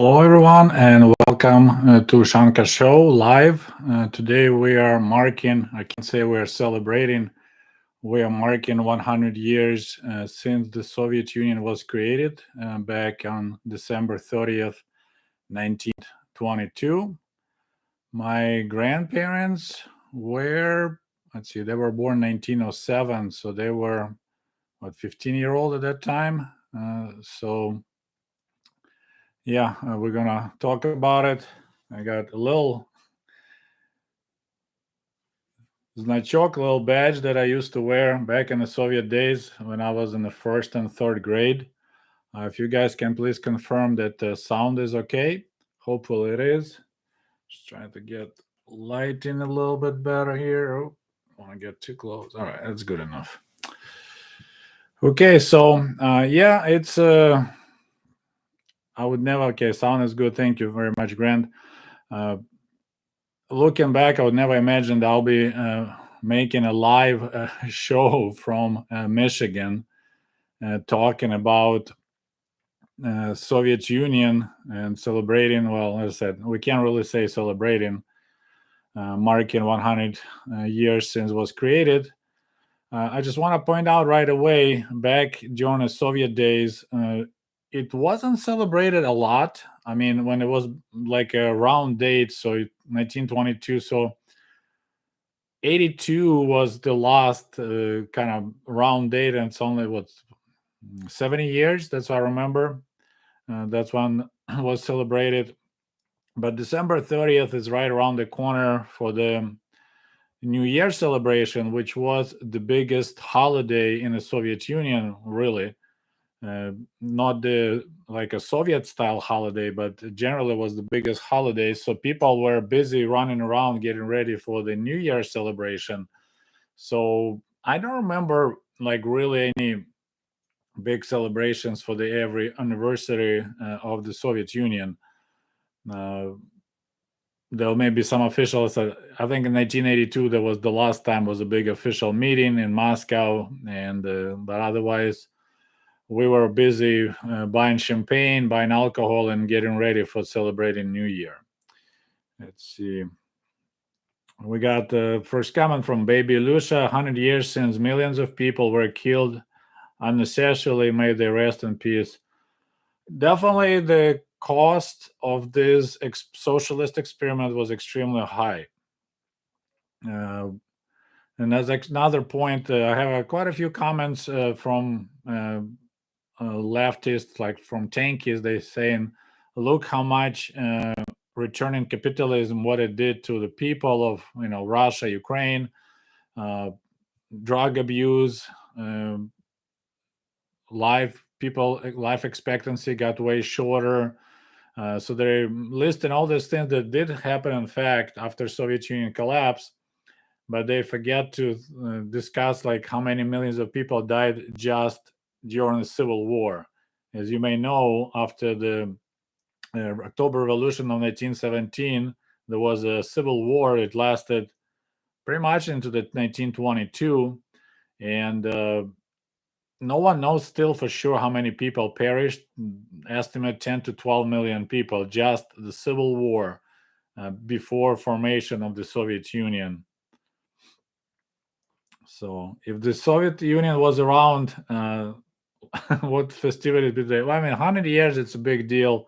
Hello, everyone, and welcome to Ushanka Show live. Today we are marking, I can say we are celebrating, we are marking 100 years since the Soviet Union was created back on December 30th, 1922. My grandparents were, let's see, they were born 1907, so they were, 15-year-old at that time. Yeah, we're gonna talk about it. I got a little значок, little badge that I used to wear back in the Soviet days when I was in the first and third grade. If you guys can please confirm that the sound is okay. Hopefully it is. Just trying to get light in a little bit better here. Oh, I want to get too close. All right, that's good enough. Okay, so yeah, it's I would never. Okay, sound is good. Thank you very much, Grant. Uh, Looking back, I would never imagine that I'll be making a live show from Michigan, talking about Soviet Union and celebrating. Well, as I said, we can't really say celebrating, marking 100 years since it was created. I just want to point out right away, back during the Soviet days, it wasn't celebrated a lot. I mean, when it was like a round date, so 1922, so 82 was the last kind of round date, and it's only what 70 years. That's what I remember. That's when was celebrated. But December 30th is right around the corner for the New Year celebration, which was the biggest holiday in the Soviet Union, really. Not the like a Soviet style holiday, but generally was the biggest holiday. So people were busy running around getting ready for the New Year celebration. So I don't remember like really any big celebrations for the every anniversary of the Soviet Union. Uh, there may be some officials. I think in 1982 there was the last time was a big official meeting in Moscow, and but otherwise we were busy buying champagne, buying alcohol, and getting ready for celebrating New Year. Let's see. We got the first comment from Baby Lucia. 100 years since millions of people were killed unnecessarily. May they rest in peace. Definitely, the cost of this socialist experiment was extremely high. Uh, and as another point, I have quite a few comments from leftists, like from tankies. They saying, "Look how much returning capitalism, what it did to the people of Russia, Ukraine, uh, drug abuse, um, life expectancy got way shorter." So they're listing all these things that did happen, in fact, after Soviet Union collapse, but they forget to discuss like how many millions of people died just during the Civil War. As you may know, after the October Revolution of 1917, there was a civil war. It lasted pretty much into the 1922, and no one knows still for sure how many people perished. Estimate 10 to 12 million people, just the civil war before formation of the Soviet Union. So if the Soviet Union was around, what festivity did they? Well, I mean, 100 years, it's a big deal.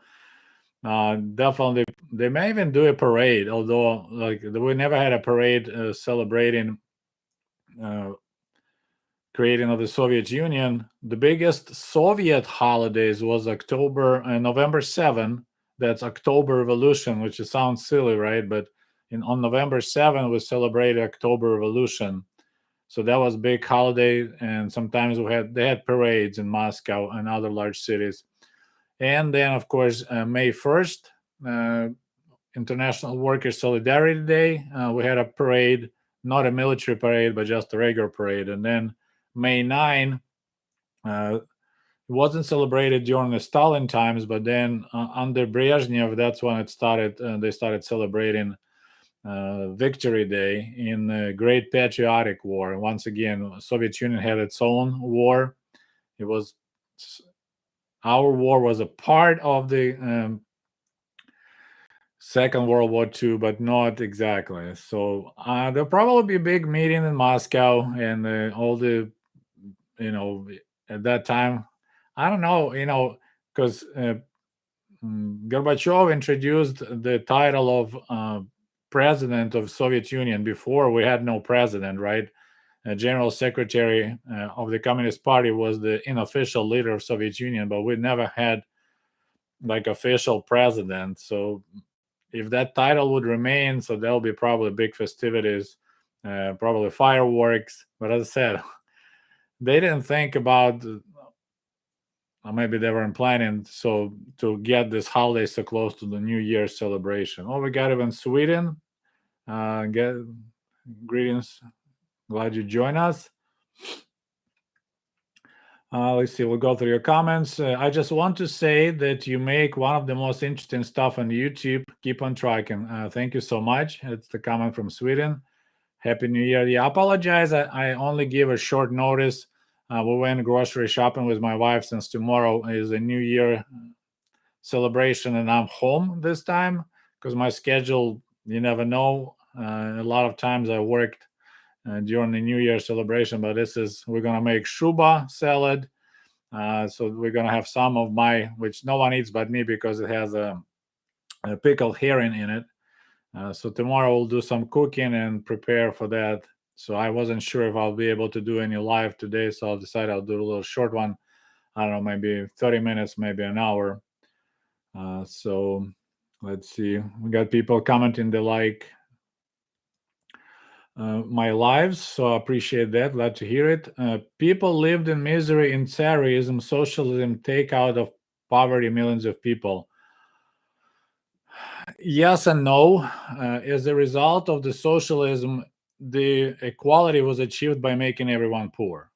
Definitely, they may even do a parade, although like we never had a parade celebrating uh, creating of the Soviet Union. The biggest Soviet holidays was November 7. That's October Revolution, which sounds silly, right? But on November 7, we celebrated October Revolution. So that was a big holiday, and sometimes they had parades in Moscow and other large cities. And then, of course, May 1st, uh, International Workers' Solidarity Day, we had a parade, not a military parade, but just a regular parade. And then May 9, it wasn't celebrated during the Stalin times, but then under Brezhnev, that's when it started. They started celebrating Victory Day in the Great Patriotic War. Once again, Soviet Union had its own war. It was our war was a part of the Second World War II, but not exactly. So there'll probably be a big meeting in Moscow, and all the, you know, at that time, I don't know, because Gorbachev introduced the title of president of Soviet Union. Before, we had no president, right? General Secretary of the Communist Party was the unofficial leader of Soviet Union, but we never had like official president. So if that title would remain, so there'll be probably big festivities, probably fireworks. But as I said, they didn't think about, maybe they weren't planning so to get this holiday so close to the New Year's celebration. Oh, we got even Sweden. Get greetings. Glad you join us. Let's see. We'll go through your comments. I just want to say that you make one of the most interesting stuff on YouTube. Keep on tracking. Thank you so much. It's the comment from Sweden. Happy New Year. Yeah, I apologize. I only give a short notice. We went grocery shopping with my wife since tomorrow is a New Year celebration, and I'm home this time because my schedule, you never know. A lot of times I worked during the New Year celebration, but we're going to make shuba salad. So we're going to have some of which no one eats but me because it has a pickled herring in it. So tomorrow we'll do some cooking and prepare for that. So I wasn't sure if I'll be able to do any live today, so I'll decide I'll do a little short one. I don't know, maybe 30 minutes, maybe an hour. So let's see. We got people commenting they like my lives, so I appreciate that. Glad to hear it. People lived in misery in Tsarism, socialism, take out of poverty millions of people. Yes and no. As a result of the socialism, the equality was achieved by making everyone poor,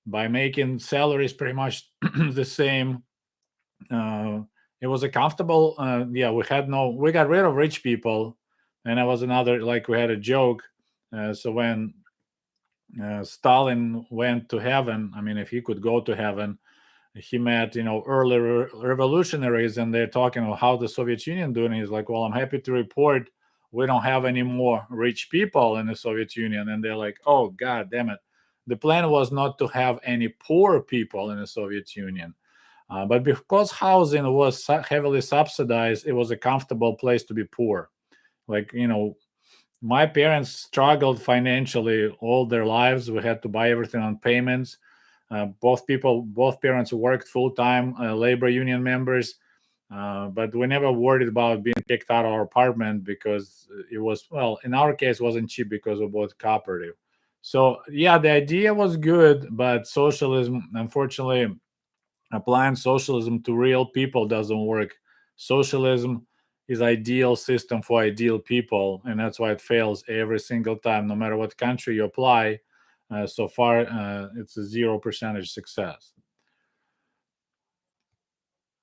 by making salaries pretty much the same. It was a comfortable. Yeah, we got rid of rich people, and it was another, like, we had a joke. So when Stalin went to heaven, I mean, if he could go to heaven, he met early revolutionaries, and they're talking about how the Soviet Union doing. He's like, well, I'm happy to report we don't have any more rich people in the Soviet Union. And they're like, oh, god damn it, the plan was not to have any poor people in the Soviet Union, but because housing was heavily subsidized, it was a comfortable place to be poor. Like, my parents struggled financially all their lives. We had to buy everything on payments. Both parents worked full time, labor union members, but we never worried about being kicked out of our apartment because it was, well, in our case, wasn't cheap because we bought cooperative. So yeah, the idea was good, but socialism, unfortunately, applying socialism to real people doesn't work. Socialism is ideal system for ideal people, and that's why it fails every single time, no matter what country you apply. So far, it's a 0% success.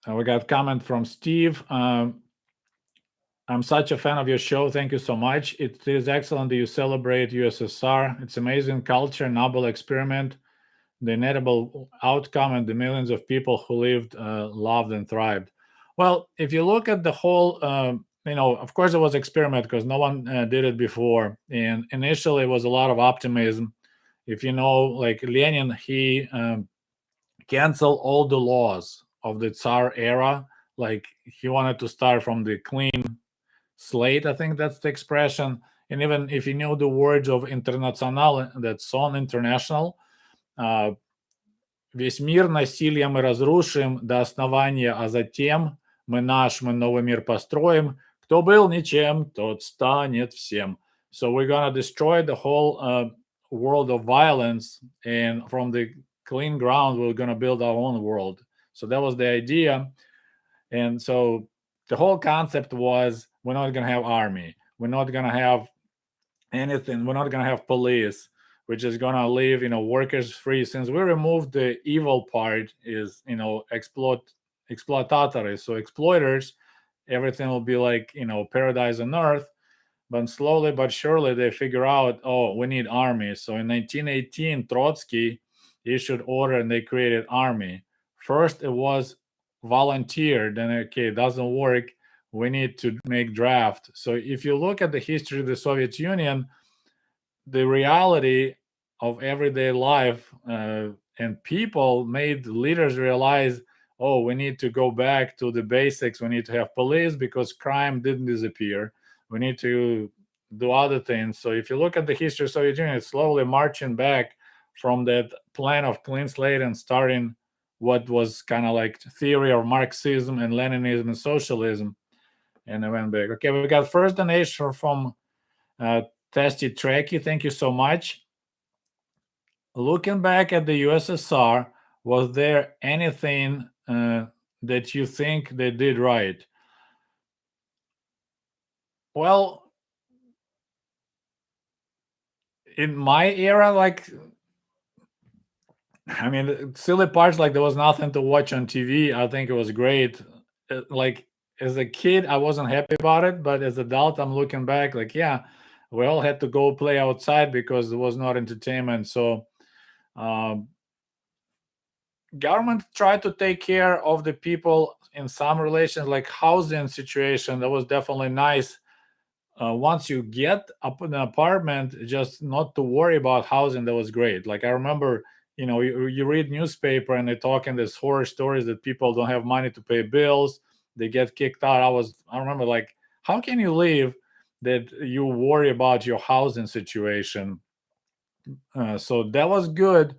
We got comment from Steve. I'm such a fan of your show. Thank you so much. It is excellent that you celebrate USSR. It's amazing culture, noble experiment, the inedible outcome, and the millions of people who lived, loved, and thrived. Well, if you look at the whole, of course it was experiment because no one did it before, and initially it was a lot of optimism. If you know, like Lenin, he canceled all the laws of the Tsar era. Like, he wanted to start from the clean slate. I think that's the expression. And even if you know the words of International, that song International, uh, весь мир насилием мы разрушим до основания, а затем мы новый мир построим. Кто был ничем, тот станет всем. So we're gonna destroy the whole world of violence, and from the clean ground, we're gonna build our own world. So that was the idea. And so the whole concept was, we're not gonna have army, we're not gonna have anything, we're not gonna have police, which is gonna leave workers free. Since we removed the evil part, is exploitatory, so exploiters, everything will be like paradise on earth. But slowly but surely they figure out, oh, we need army. So in 1918, Trotsky issued order and they created army. First it was volunteer, then okay, it doesn't work, we need to make draft. So if you look at the history of the Soviet Union, the reality of everyday life and people made leaders realize, oh, we need to go back to the basics. We need to have police because crime didn't disappear. We need to do other things. So if you look at the history of Soviet Union, it's slowly marching back from that plan of clean slate and starting what was kind of like theory of Marxism and Leninism and socialism, and I went back. Okay, we got first donation from uh, Testy Trekkie. Thank you so much. Looking back at the USSR, was there anything that you think they did right? Well, in my era, like, I mean, silly parts like there was nothing to watch on TV. I think it was great. Like as a kid, I wasn't happy about it, but as adult, I'm looking back, like, yeah, we all had to go play outside because there was not entertainment. So um, government tried to take care of the people in some relations, like housing situation. That was definitely nice. Once you get up in an apartment, just not to worry about housing, that was great. Like I remember, you read newspaper and they talk in these horror stories that people don't have money to pay bills, they get kicked out. I remember, like, how can you live that you worry about your housing situation? So that was good.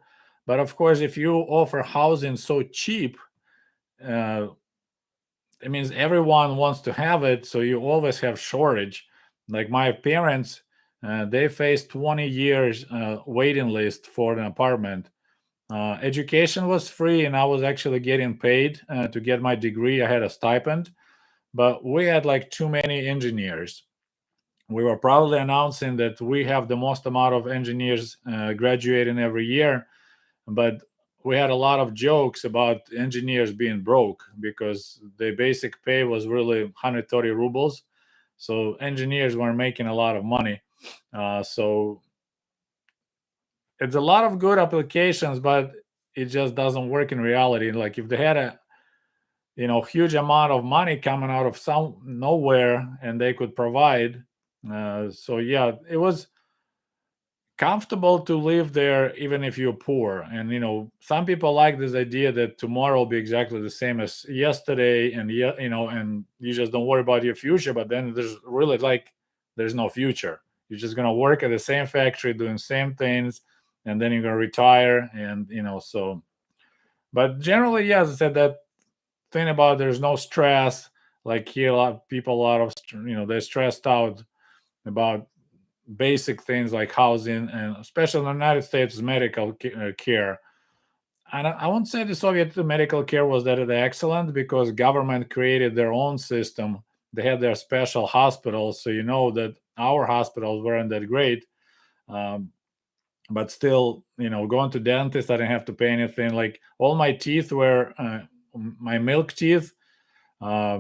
But of course, if you offer housing so cheap, uh, it means everyone wants to have it, so you always have shortage. Like my parents, they faced 20 years waiting list for an apartment. Education was free, and I was actually getting paid to get my degree. I had a stipend, but we had like too many engineers. We were proudly announcing that we have the most amount of engineers graduating every year, but we had a lot of jokes about engineers being broke because the basic pay was really 130 rubles. So engineers weren't making a lot of money. So it's a lot of good applications, but it just doesn't work in reality. Like if they had a huge amount of money coming out of some nowhere and they could provide. So yeah, it was comfortable to live there even if you're poor. And some people like this idea that tomorrow will be exactly the same as yesterday, and and you just don't worry about your future. But then there's really, like, there's no future. You're just going to work at the same factory doing the same things, and then you're going to retire. And so, but generally, yeah, as I said, that thing about there's no stress. Like here, a lot of people, a lot of they're stressed out about basic things like housing, and especially in the United States, medical care. And I won't say the Soviet medical care was that excellent because government created their own system. They had their special hospitals, so that our hospitals weren't that great. Um, but still, going to dentist, I didn't have to pay anything. Like all my teeth were my milk teeth,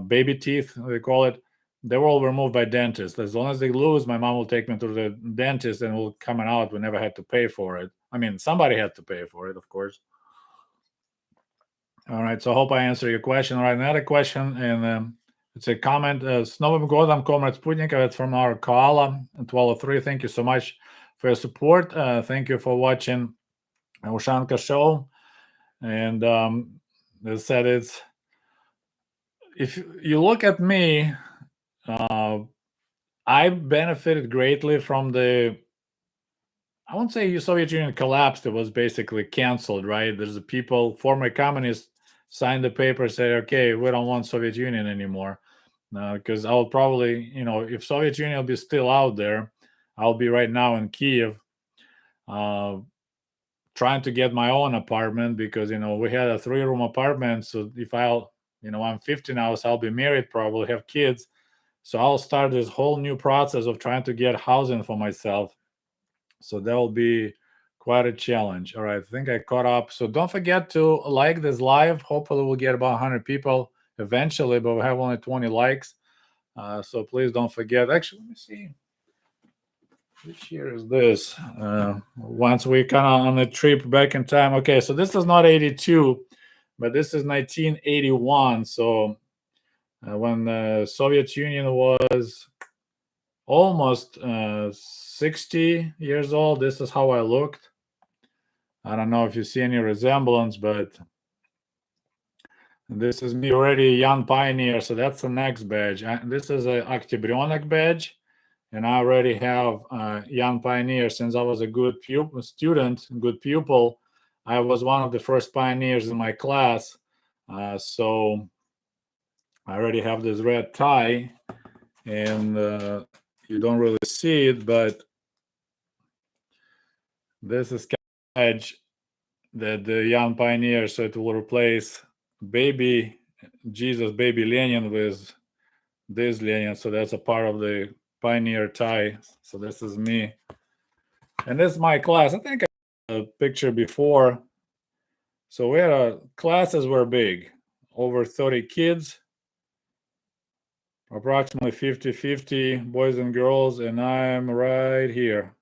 baby teeth, they call it. They were all removed by dentists. As long as they lose, my mom will take me to the dentist and will come out. We never had to pay for it. I mean, somebody had to pay for it, of course. All right. So I hope I answered your question. All right. Another question, and it's a comment. S Novim Godom, Comrade Sputnikov. It's from our Koala 1203. Thank you so much for your support. Thank you for watching Ushanka Show. And as I said, if you look at me, I benefited greatly from I won't say the Soviet Union collapsed. It was basically canceled, right? There's the people, former communists, signed the paper, say, okay, we don't want Soviet Union anymore. Because I'll probably, if Soviet Union will be still out there, I'll be right now in Kiev, trying to get my own apartment because, we had a 3-room apartment. So if I'm 50 now, so I'll be married, probably have kids. So I'll start this whole new process of trying to get housing for myself. So that will be quite a challenge. All right, I think I caught up. So don't forget to like this live. Hopefully we'll get about 100 people eventually, but we have only 20 likes. So please don't forget. Actually, let me see. Which year is this? Once we kind of on a trip back in time. Okay, so this is not 82, but this is 1981. So when the Soviet Union was almost 60 years old. This is how I looked. I don't know if you see any resemblance, but this is me already a young pioneer. So that's the next badge. This is a Oktyabryonek badge. And I already have young pioneer. Since I was a good student, good pupil, I was one of the first pioneers in my class. So I already have this red tie, and you don't really see it, but this is badge that the young pioneer, so it will replace baby Jesus, baby Lenin with this Lenin. So that's a part of the pioneer tie. So this is me. And this is my class. I think I had a picture before. So we had classes were big, over 30 kids, approximately 50-50 boys and girls, and I'm right here.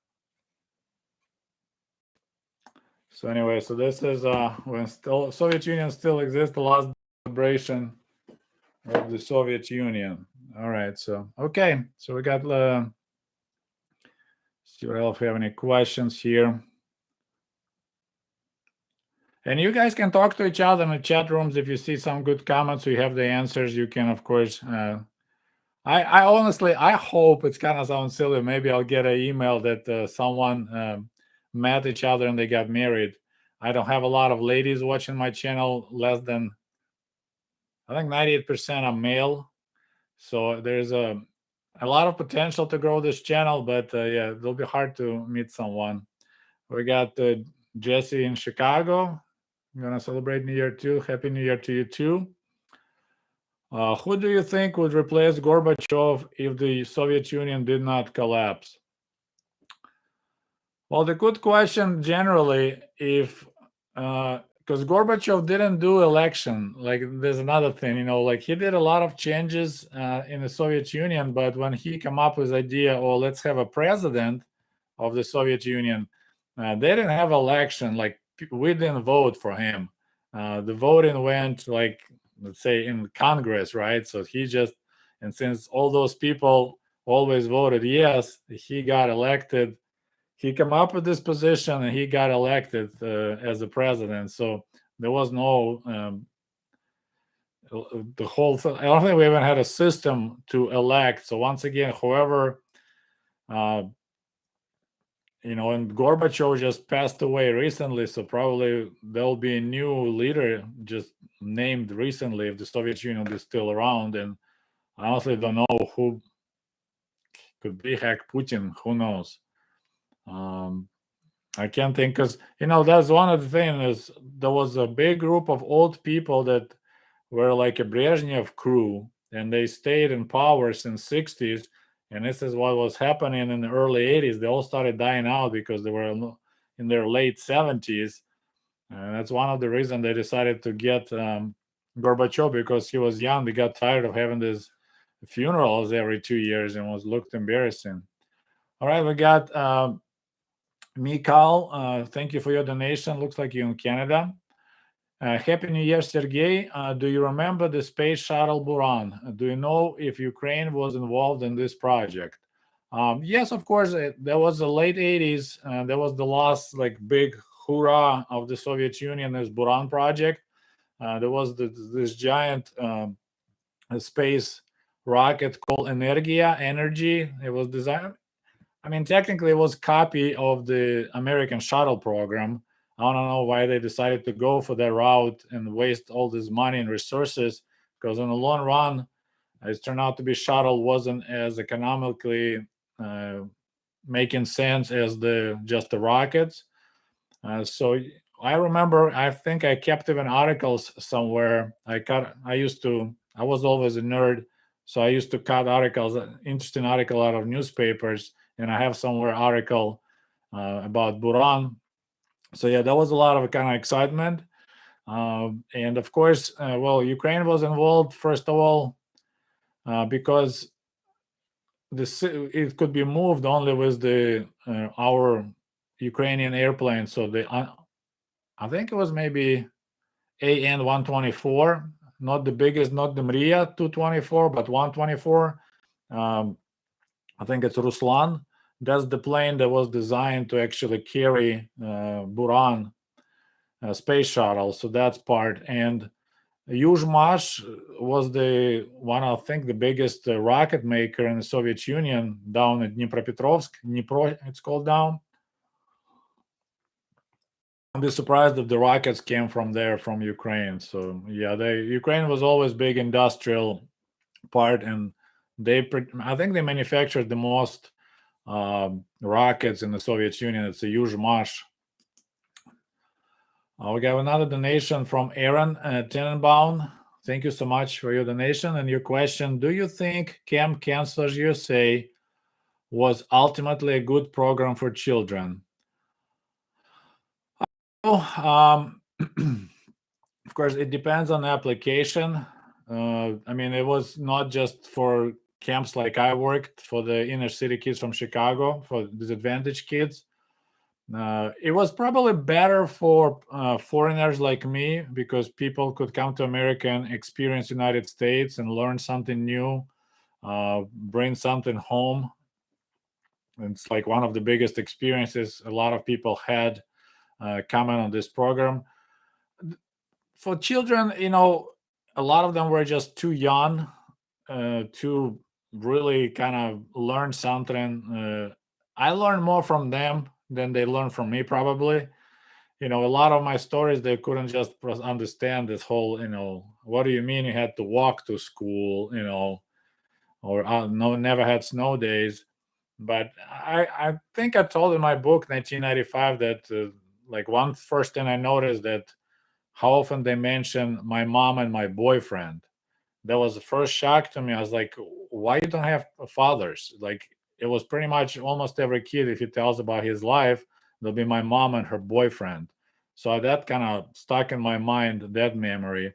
So anyway, so this is when still Soviet Union still exists, the last celebration of the Soviet Union. All right, so okay, so we got see what else, if we have any questions here. And you guys can talk to each other in the chat rooms. If you see some good comments, you have the answers, you can, of course. I honestly, I hope, it's kind of sounds silly. Maybe I'll get an email that someone met each other and they got married. I don't have a lot of ladies watching my channel. Less than, I think 98% are male. So there's a lot of potential to grow this channel, but yeah, it'll be hard to meet someone. We got Jesse in Chicago. I'm gonna celebrate New Year too. Happy New Year to you too. Who do you think would replace Gorbachev if the Soviet Union did not collapse? Well, the good question generally, if because Gorbachev didn't do election, like there's another thing, you know, like he did a lot of changes in the Soviet Union, but when he come up with the idea, oh, let's have a president of the Soviet Union, they didn't have election. Like we didn't vote for him. The voting went like, let's say, in Congress, right? So he just, and since all those people always voted yes, he got elected. He came up with this position and he got elected as the president. So there was no the whole thing. I don't think we even had a system to elect. So once again, whoever you know, and Gorbachev just passed away recently, so probably there'll be a new leader just named recently if the Soviet Union is still around. And I honestly don't know who could be. Heck, Putin, who knows? I can't think, because you know that's one of the things is there was a big group of old people that were like a Brezhnev crew, and they stayed in power since 60s. And this is what was happening in the early 80s. They all started dying out because they were in their late 70s. And that's one of the reasons they decided to get Gorbachev, because he was young. They got tired of having these funerals every 2 years and was looked embarrassing. All right, we got Mikal. Thank you for your donation. Looks like you're in Canada. Happy New Year, Sergey. Do you remember the space shuttle Buran? Do you know if Ukraine was involved in this project? Yes, of course. There was the late 80s. There was the last like big hoorah of the Soviet Union, this Buran project. There was this giant space rocket called Energy. It was designed. I mean, technically, it was a copy of the American shuttle program. I don't know why they decided to go for that route and waste all this money and resources, because in the long run, it turned out to be shuttle wasn't as economically making sense as just the rockets. So I remember, I think I kept even articles somewhere. I was always a nerd, so I used to cut articles, interesting article out of newspapers, and I have somewhere article about Buran. So yeah, that was a lot of kind of excitement. And of course, well, Ukraine was involved, first of all, because it could be moved only with our Ukrainian airplane. So I think it was maybe AN-124. not the biggest, not the Mria 224, but 124. Um, I think it's Ruslan. That's the plane that was designed to actually carry Buran space shuttle. So that's part. And Yuzhmash was the one, I think, the biggest rocket maker in the Soviet Union down at Dnipropetrovsk. Dnipro, it's called down. I'd be surprised if the rockets came from there, from Ukraine. So yeah, Ukraine was always big industrial part, and I think they manufactured the most rockets in the Soviet Union. It's a Yuzhmash. We got another donation from Aaron Tenenbaum. Thank you so much for your donation and your question. Do you think Camp Counselors USA was ultimately a good program for children? Oh, of course, it depends on the application. I mean, it was not just for camps like I worked for the inner city kids from Chicago, for disadvantaged kids. It was probably better for foreigners like me because people could come to America and experience United States and learn something new, bring something home. It's like one of the biggest experiences a lot of people had coming on this program. For children, a lot of them were just too young to really kind of learn something. I learned more from them than they learned from me, probably. A lot of my stories, they couldn't just understand this whole, what do you mean you had to walk to school, or no, never had snow days. But I think I told in my book 1995 that like one first thing I noticed that how often they mention my mom and my boyfriend. That was the first shock to me. I was like, why you don't have fathers? Like, it was pretty much almost every kid, if he tells about his life, there'll be my mom and her boyfriend. So that kind of stuck in my mind, that memory.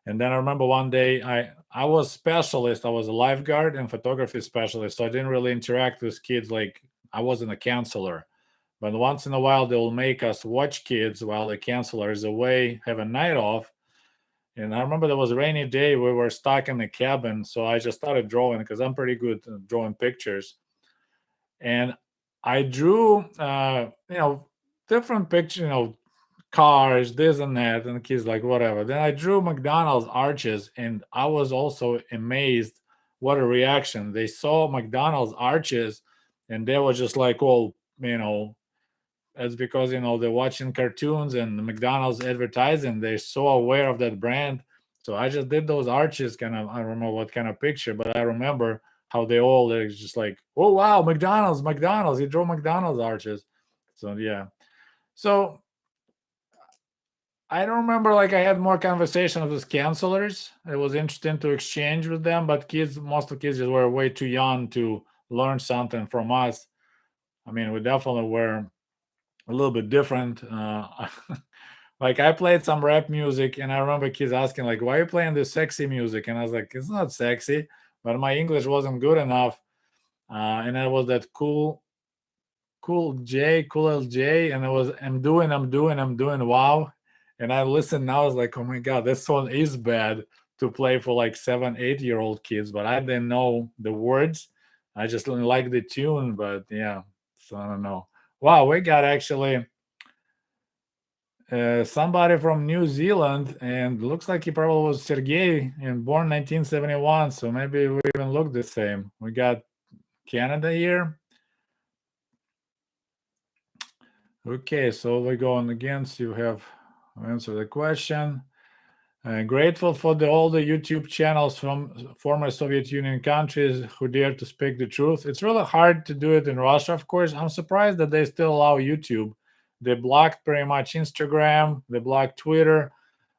And then I remember one day I was specialist. I was a lifeguard and photography specialist. So I didn't really interact with kids, like I wasn't a counselor. But once in a while they'll make us watch kids while the counselor is away, have a night off. And I remember there was a rainy day. We were stuck in the cabin. So I just started drawing because I'm pretty good at drawing pictures. And I drew, different pictures, cars, this and that. And the kids like, whatever. Then I drew McDonald's arches. And I was also amazed what a reaction. They saw McDonald's arches and they were just like, well, that's because they're watching cartoons and the McDonald's advertising. They're so aware of that brand. So I just did those arches. Kind of, I don't know what kind of picture, but I remember how they're just like, oh wow, McDonald's. He drew McDonald's arches. So yeah. So I don't remember like I had more conversations with counselors. It was interesting to exchange with them, but most of the kids just were way too young to learn something from us. I mean, we definitely were a little bit different. Like I played some rap music, and I remember kids asking like, "Why are you playing this sexy music?" And I was like, "It's not sexy," but my English wasn't good enough, and it was that cool LJ, and it was I'm doing, wow. And I listened now, I was like, oh my god, this song is bad to play for like 7, 8-year-old kids, but I didn't know the words. I just didn't like the tune, but yeah, so I don't know. Wow, we got actually somebody from New Zealand, and looks like he probably was Sergey and born 1971. So maybe we even look the same. We got Canada here. Okay, so we're going again. So you have answered the question. Grateful for all the YouTube channels from former Soviet Union countries who dare to speak the truth. It's really hard to do it in Russia, of course. I'm surprised that they still allow YouTube. They blocked pretty much Instagram, they blocked Twitter,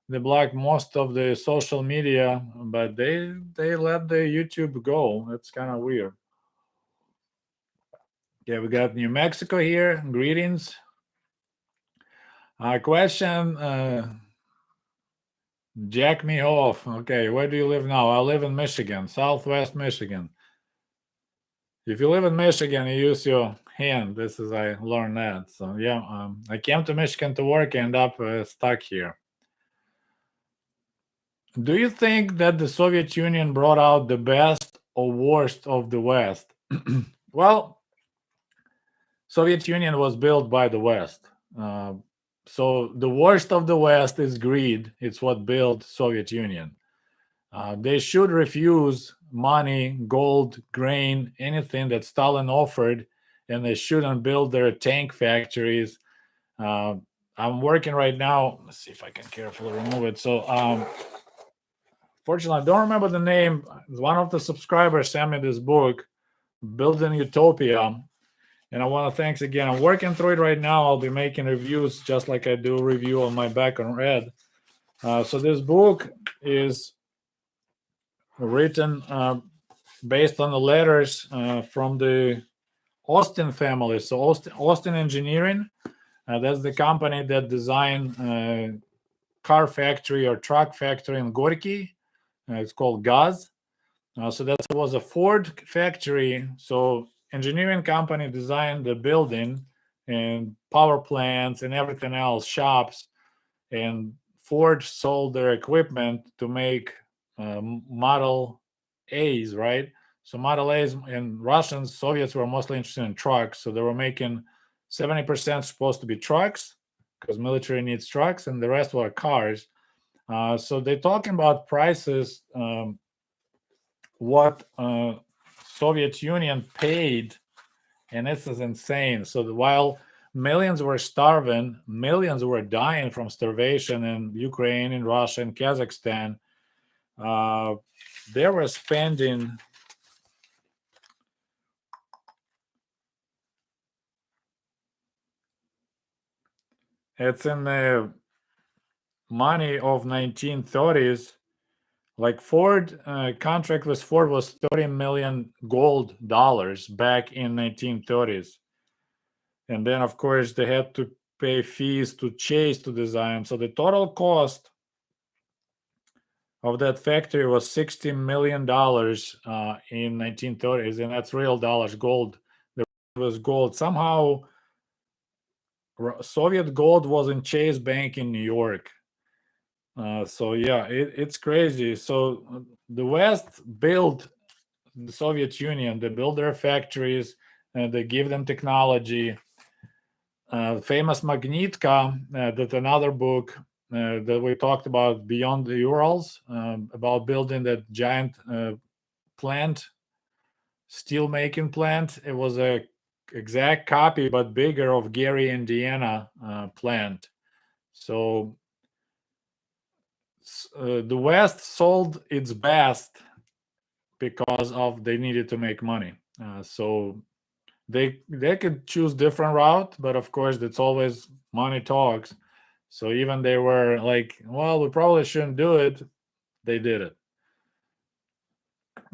they blocked most of the social media, but they let the YouTube go. It's kind of weird. Yeah, we got New Mexico here. Greetings. Question. Jack me off. Okay, where do you live now? I live in Michigan, Southwest Michigan. If you live in Michigan, you use your hand. This is I learned that. So yeah, I came to Michigan to work, end up stuck here. Do you think that the Soviet Union brought out the best or worst of the West? Well, Soviet Union was built by the West. Uh, so the worst of the West is greed. It's what built Soviet Union. They should refuse money, gold, grain, anything that Stalin offered, and they shouldn't build their tank factories. Uh, I'm working right now. Let's see if I can carefully remove it. So, fortunately, I don't remember the name. One of the subscribers sent me this book, Building Utopia. And I want to thanks again. I'm working through it right now. I'll be making reviews just like I do review on my back on red. So this book is written based on the letters from the Austin family. So Austin Engineering, that's the company that designed car factory or truck factory in Gorky. It's called Gaz. So that was a Ford factory. So engineering company designed the building and power plants and everything else, shops, and Ford sold their equipment to make Model A's, right? So Model A's and Russians, Soviets were mostly interested in trucks. So they were making 70% supposed to be trucks because military needs trucks, and the rest were cars. So they're talking about prices. What Soviet Union paid, and this is insane. So while millions were starving, millions were dying from starvation in Ukraine, in Russia, in Kazakhstan. They were spending it's in the money of 1930s. Like Ford contract with Ford was 30 million gold dollars back in 1930s. And then of course they had to pay fees to Chase to design. So the total cost of that factory was $60 million in 1930s, and that's real dollars, gold. There was gold. Somehow Soviet gold was in Chase Bank in New York. So yeah, it's crazy. So the West built the Soviet Union. They build their factories, and they give them technology. Famous Magnitka, that another book that we talked about, Beyond the Urals, about building that giant plant, steel making plant. It was a exact copy but bigger of Gary, Indiana plant. So the West sold its best because of they needed to make money. So they could choose different route, but of course it's always money talks. So even they were like, well, we probably shouldn't do it, they did it.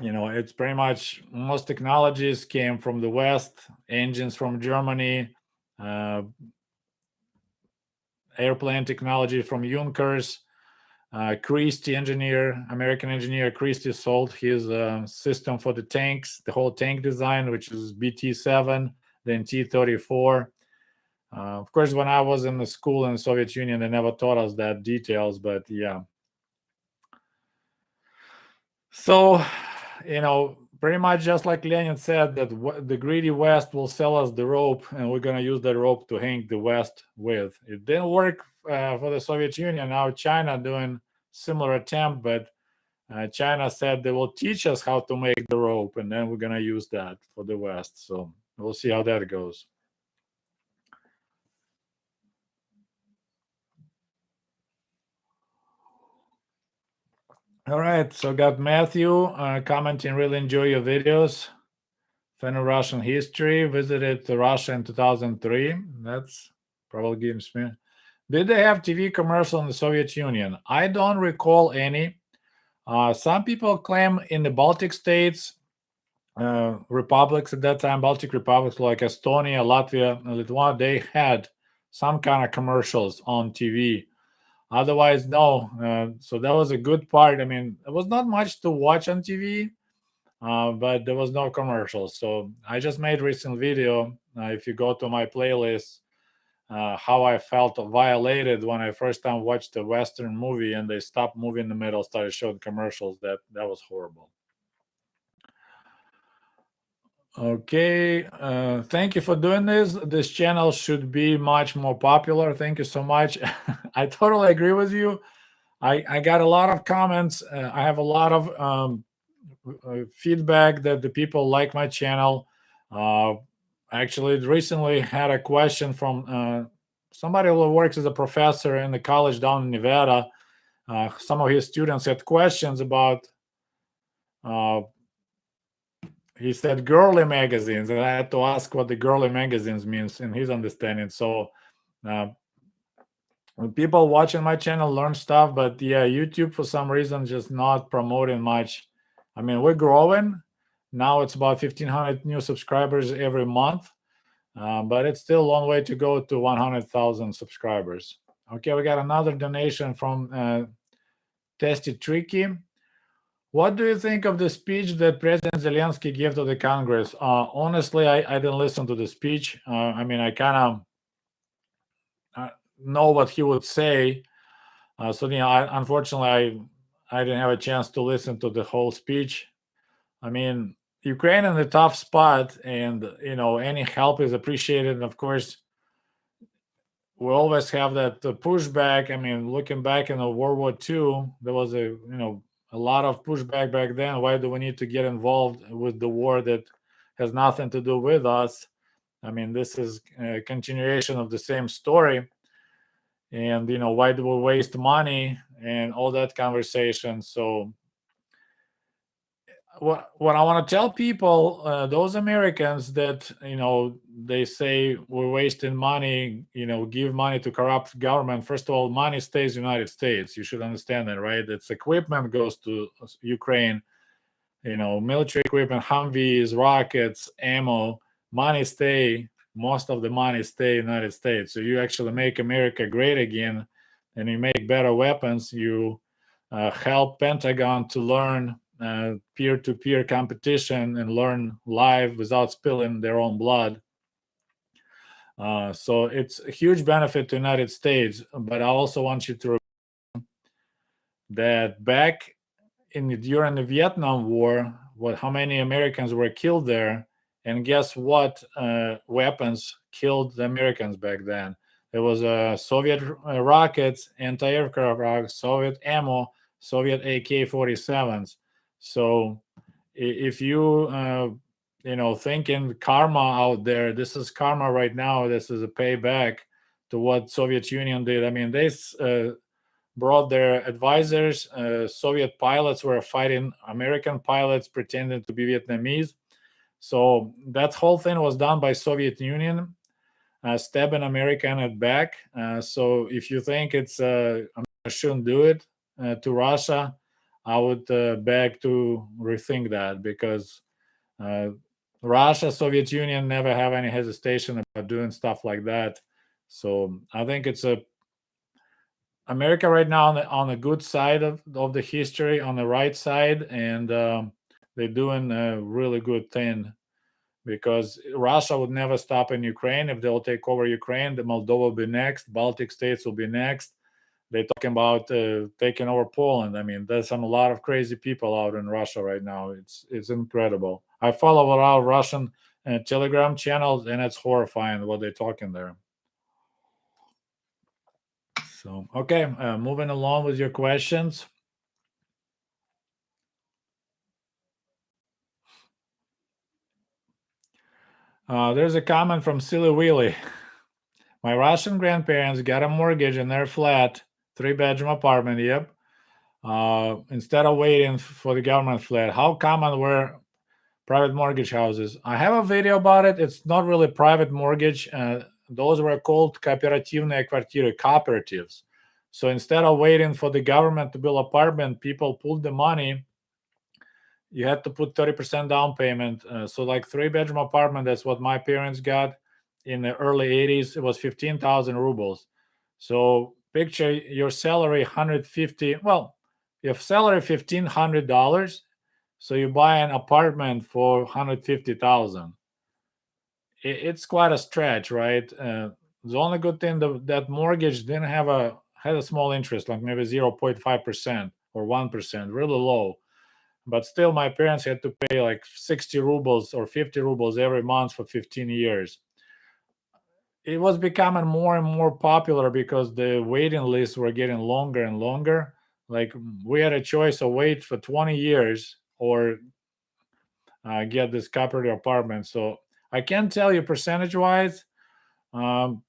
It's pretty much most technologies came from the West, engines from Germany, uh, airplane technology from Junkers. Christie American engineer Christie sold his system for the tanks, the whole tank design, which is BT-7, then T-34. Of course, when I was in the school in the Soviet Union, they never taught us that details, but yeah. So, pretty much just like Lenin said, that the greedy West will sell us the rope, and we're going to use that rope to hang the West with. It didn't work for the Soviet Union. Now China doing similar attempt, but China said they will teach us how to make the rope, and then we're going to use that for the West. So we'll see how that goes. All right, so got Matthew commenting, really enjoy your videos. Fan of Russian history, visited Russia in 2003. That's probably gives me. Did they have TV commercial in the Soviet Union? I don't recall any. Some people claim in the Baltic states, republics at that time, Baltic republics like Estonia, Latvia, and Lithuania, they had some kind of commercials on TV. Otherwise, no. So that was a good part. I mean, there was not much to watch on TV, but there was no commercials. So I just made recent video. If you go to my playlist, how I felt violated when I first time watched a Western movie and they stopped movie in the middle, started showing commercials. That was horrible. Okay, thank you for doing this. This channel should be much more popular. Thank you so much. I totally agree with you. I got a lot of comments. I have a lot of feedback that the people like my channel. Uh, Actually, recently had a question from somebody who works as a professor in the college down in Nevada. Some of his students had questions about. He said girly magazines, and I had to ask what the girly magazines means in his understanding. So uh, people watching my channel learn stuff, but yeah, YouTube for some reason just not promoting much. I mean, we're growing. Now it's about 1,500 new subscribers every month, but it's still a long way to go to 100,000 subscribers. Okay, we got another donation from Testy Tricky. What do you think of the speech that President Zelensky gave to the Congress? Honestly, I didn't listen to the speech. I mean, I kind of know what he would say. So, unfortunately, I didn't have a chance to listen to the whole speech. I mean, Ukraine in a tough spot, and any help is appreciated. And of course, we always have that pushback. I mean, looking back in World War II, there was a lot of pushback back then. Why do we need to get involved with the war that has nothing to do with us? I mean, this is a continuation of the same story. And why do we waste money and all that conversation? So what I want to tell people, those Americans that they say we're wasting money, give money to corrupt government. First of all, money stays United States. You should understand that, right? It's equipment goes to Ukraine, military equipment, Humvees, rockets, ammo. Most of the money stay United States. So you actually make America great again, and you make better weapons. You help Pentagon to learn peer-to-peer competition and learn live without spilling their own blood. So it's a huge benefit to the United States. But I also want you to remember that back during the Vietnam War, how many Americans were killed there, and guess what? Weapons killed the Americans back then. There was Soviet rockets, anti-aircraft rockets, Soviet ammo, Soviet AK-47s. So if thinking karma out there, this is karma right now. This is a payback to what Soviet Union did. I mean, they brought their advisors. Soviet pilots were fighting American pilots pretending to be Vietnamese. So that whole thing was done by Soviet Union, stabbing America in the back. So if you think America shouldn't do it to Russia, I would beg to rethink that, because Russia, Soviet Union never have any hesitation about doing stuff like that. So I think it's America right now on the good side of the history, on the right side, and they're doing a really good thing, because Russia would never stop in Ukraine. If they'll take over Ukraine, the Moldova will be next, Baltic states will be next. They're talking about taking over Poland. I mean, there's a lot of crazy people out in Russia right now. It's incredible. I follow a lot of Russian Telegram channels, and it's horrifying what they're talking there. So, okay, moving along with your questions. There's a comment from Silly Wheelie. My Russian grandparents got a mortgage in their flat, 3-bedroom apartment, yep. Instead of waiting for the government flat. How common were private mortgage houses? I have a video about it. It's not really private mortgage. Those were called кооперативные квартиры, cooperatives. So instead of waiting for the government to build apartment, people pulled the money. You had to put 30% down payment. So like 3-bedroom apartment, that's what my parents got in the early 80s. It was 15,000 rubles. So picture your salary 150. Well, your salary $1,500. So you buy an apartment for 150,000. It's quite a stretch, right? the only good thing that mortgage didn't have had a small interest, like maybe 0.5% or 1%, really low. But still, my parents had to pay like 60 rubles or 50 rubles every month for 15 years. It was becoming more and more popular because the waiting lists were getting longer and longer. Like we had a choice of wait for 20 years or get this cooperative apartment. So I can't tell you percentage wise, um,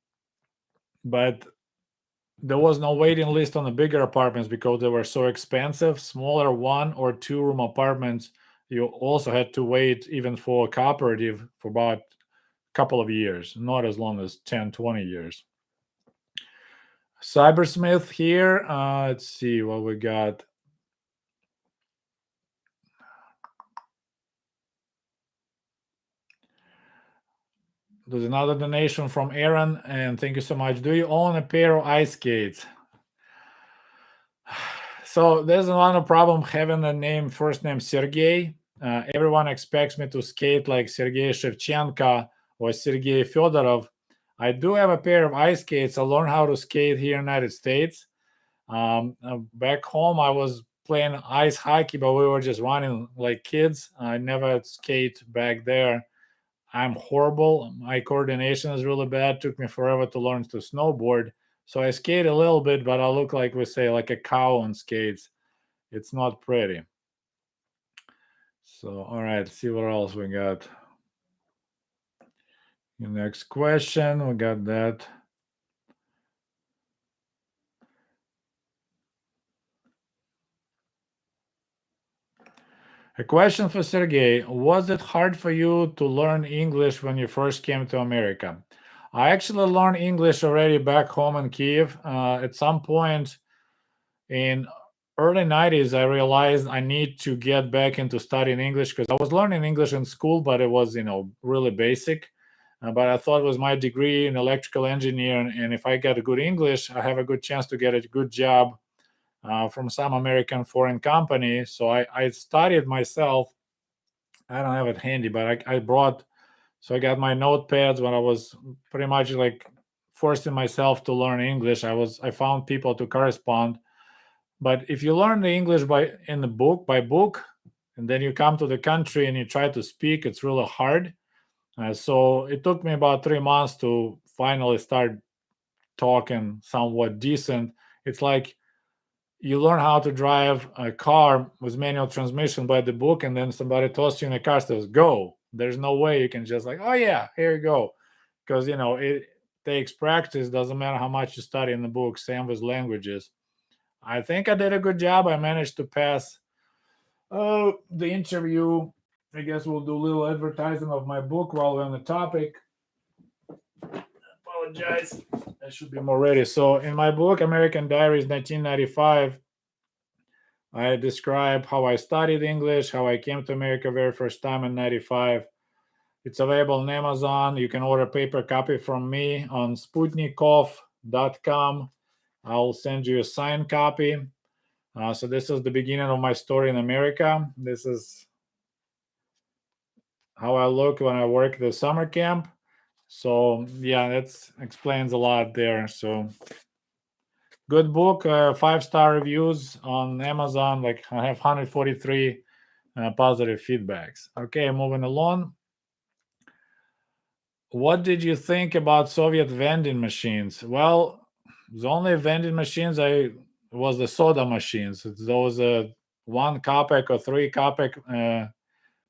but there was no waiting list on the bigger apartments because they were so expensive. Smaller 1 or 2 room apartments, you also had to wait even for a cooperative for about a couple of years, not as long as 10, 20 years. Cybersmith here. Let's see what we got. There's another donation from Aaron, and thank you so much. Do you own a pair of ice skates? So there's another problem having a name, first name Sergey. Everyone expects me to skate like Sergei Shevchenko or Sergei Fedorov. I do have a pair of ice skates. I learned how to skate here in the United States. Back home, I was playing ice hockey, but we were just running like kids. I never skate back there. I'm horrible. My coordination is really bad. Took me forever to learn to snowboard. So I skate a little bit, but I look like we say like a cow on skates. It's not pretty. So all right, let's see what else we got. The next question, we got that. A question for Sergey. Was it hard for you to learn English when you first came to America? I actually learned English already back home in Kiev. At some point in early 90s, I realized I need to get back into studying English because I was learning English in school, but it was, really basic. But I thought it was my degree in electrical engineering, and if I get a good English, I have a good chance to get a good job from some American foreign company. So I studied myself. I don't have it handy, but I brought, so I got my notepads when I was pretty much like forcing myself to learn English. I found people to correspond. But if you learn the English in the book by book, and then you come to the country and you try to speak, it's really hard. So it took me about 3 months to finally start talking somewhat decent. It's like you learn how to drive a car with manual transmission by the book, and then somebody tosses you in a car, says go. There's no way you can just like, oh yeah, here you go, because it takes practice. Doesn't matter how much you study in the book. Same with languages. I think I did a good job. I managed to pass the interview. I guess we'll do a little advertising of my book while we're on the topic. Apologize. I should be more ready. So, in my book, American Diaries 1995, I describe how I studied English, how I came to America very first time in 95. It's available on Amazon. You can order a paper copy from me on sputnikov.com. I'll send you a signed copy. So this is the beginning of my story in America. This is how I look when I work the summer camp. So yeah, that explains a lot there. So good book, 5-star reviews on Amazon. Like I have 143 positive feedbacks. Okay, moving along. What did you think about Soviet vending machines? Well, the only vending machines I was the soda machines. Those 1 kopeck or 3 kopeck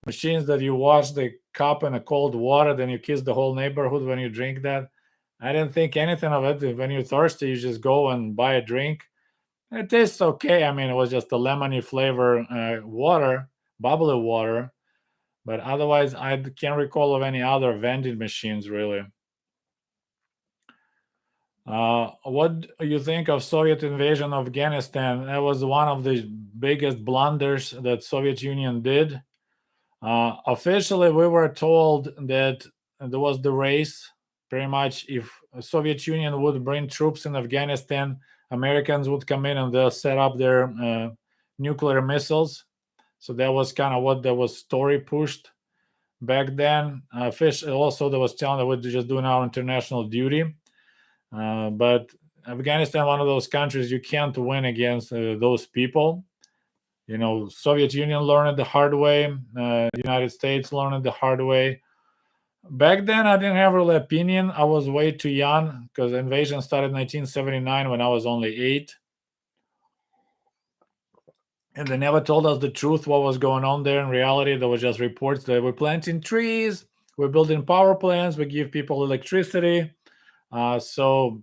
machines that you wash the cup in a cold water, then you kiss the whole neighborhood when you drink that. I didn't think anything of it. When you're thirsty, you just go and buy a drink. It tastes okay. I mean, it was just a lemony flavor water, bubbly water. But otherwise, I can't recall of any other vending machines really. What do you think of Soviet invasion of Afghanistan? That was one of the biggest blunders that Soviet Union did. Officially, we were told that there was the race. Pretty much, if Soviet Union would bring troops in Afghanistan, Americans would come in and they'll set up their nuclear missiles. So that was kind of what the story pushed back then. Fish also, there was telling that we're just doing our international duty. But Afghanistan, one of those countries you can't win against those people. Soviet Union learned it the hard way. United States learned it the hard way. Back then, I didn't have really opinion. I was way too young because the invasion started in 1979 when I was only 8. And they never told us the truth, what was going on there. In reality, there was just reports that we're planting trees, we're building power plants, we give people electricity. So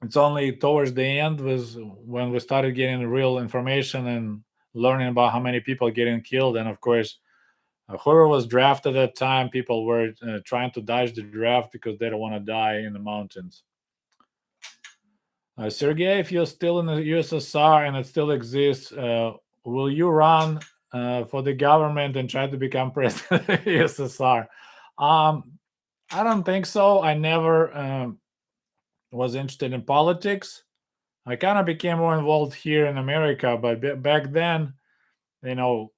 it's only towards the end was when we started getting real information and learning about how many people getting killed. And of course, whoever was drafted at that time, people were trying to dodge the draft because they don't want to die in the mountains. Sergey, if you're still in the USSR and it still exists, will you run for the government and try to become president of the USSR? I don't think so. I never was interested in politics. I kind of became more involved here in America, but back then, you know,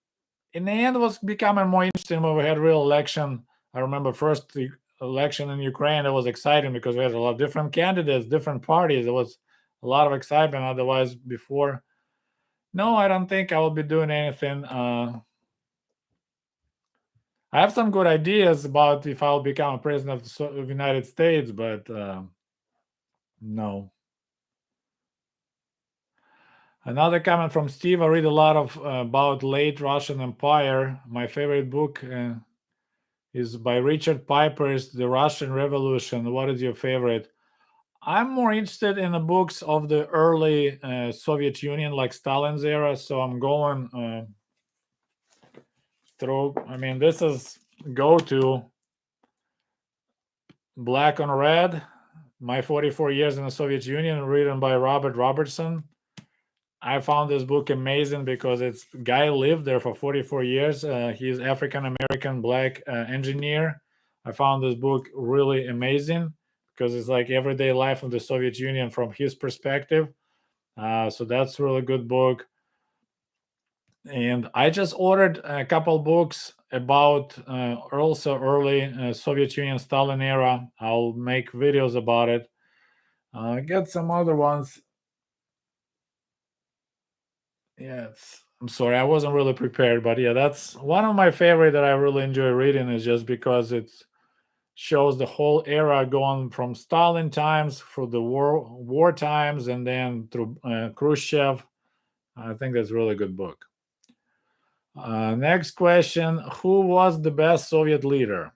in the end, it was becoming more interesting when we had real election. I remember first the election in Ukraine. It was exciting because we had a lot of different candidates, different parties. There was a lot of excitement. Otherwise, before, no, I don't think I will be doing anything. I have some good ideas about if I'll become a president of the United States, but no. Another comment from Steve. I read a lot of about late Russian Empire. My favorite book is by Richard Piper's The Russian Revolution. What is your favorite? I'm more interested in the books of the early Soviet Union, like Stalin's era. So I'm going through. I mean, this is go to Black on Red, My 44 Years in the Soviet Union, written by Robert Robertson. I found this book amazing because it's guy lived there for 44 years. He's African American black engineer. I found this book really amazing because it's like everyday life of the Soviet Union from his perspective. So that's a really good book. And I just ordered a couple books about also early Soviet Union Stalin era. I'll make videos about it. Get some other ones. Yes. I'm sorry, I wasn't really prepared, but yeah, that's one of my favorite that I really enjoy reading is just because it shows the whole era going from Stalin times through the war times and then through Khrushchev. I think that's a really good book. Next question: who was the best Soviet leader?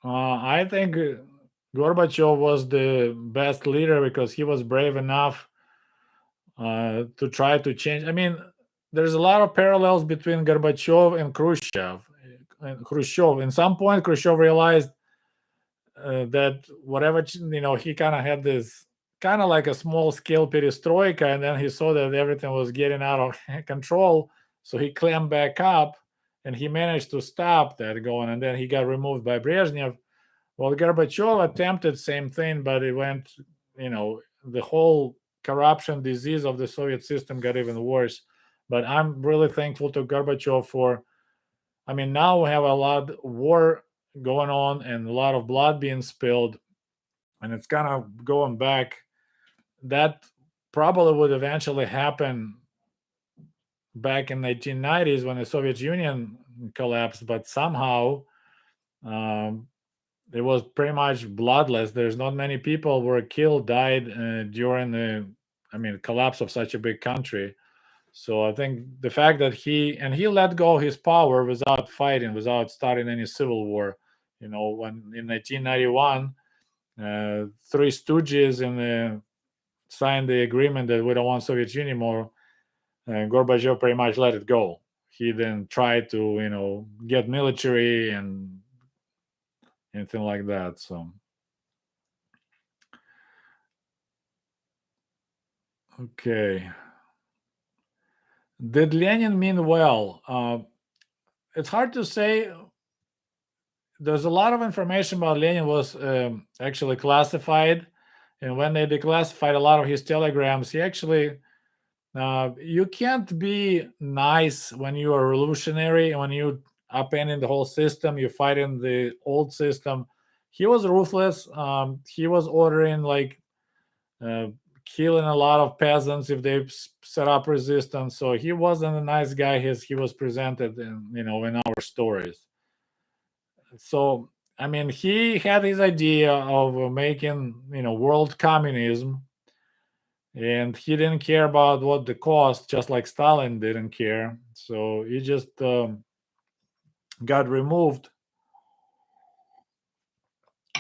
I think Gorbachev was the best leader because he was brave enough to try to change. I mean, there's a lot of parallels between Gorbachev and Khrushchev. Khrushchev, in some point, Khrushchev realized that whatever he kind of had this kind of like a small scale perestroika, and then he saw that everything was getting out of control, so he climbed back up, and he managed to stop that going, and then he got removed by Brezhnev. Well, Gorbachev attempted same thing, but it went, the whole corruption disease of the Soviet system got even worse. But I'm really thankful to Gorbachev for, I mean, now we have a lot of war going on and a lot of blood being spilled, and it's kind of going back. That probably would eventually happen back in 1990s when the Soviet Union collapsed, but somehow um, it was pretty much bloodless. There's not many people were killed, died during the, collapse of such a big country. So I think the fact that he let go his power without fighting, without starting any civil war. When in 1991, Three Stooges signed the agreement that we don't want Soviet Union more, and Gorbachev pretty much let it go. He then tried to, get military and anything like that. So, okay. Did Lenin mean well? It's hard to say. There's a lot of information about Lenin was actually classified, and when they declassified a lot of his telegrams, he actually you can't be nice when you are revolutionary and when you upending the whole system, you fighting the old system. he was ruthless. He was ordering like uh, killing a lot of peasants if they set up resistance. So he wasn't a nice guy as he was presented in in our stories. So I mean, he had his idea of making world communism, and he didn't care about what the cost, just like Stalin didn't care. So he just got removed.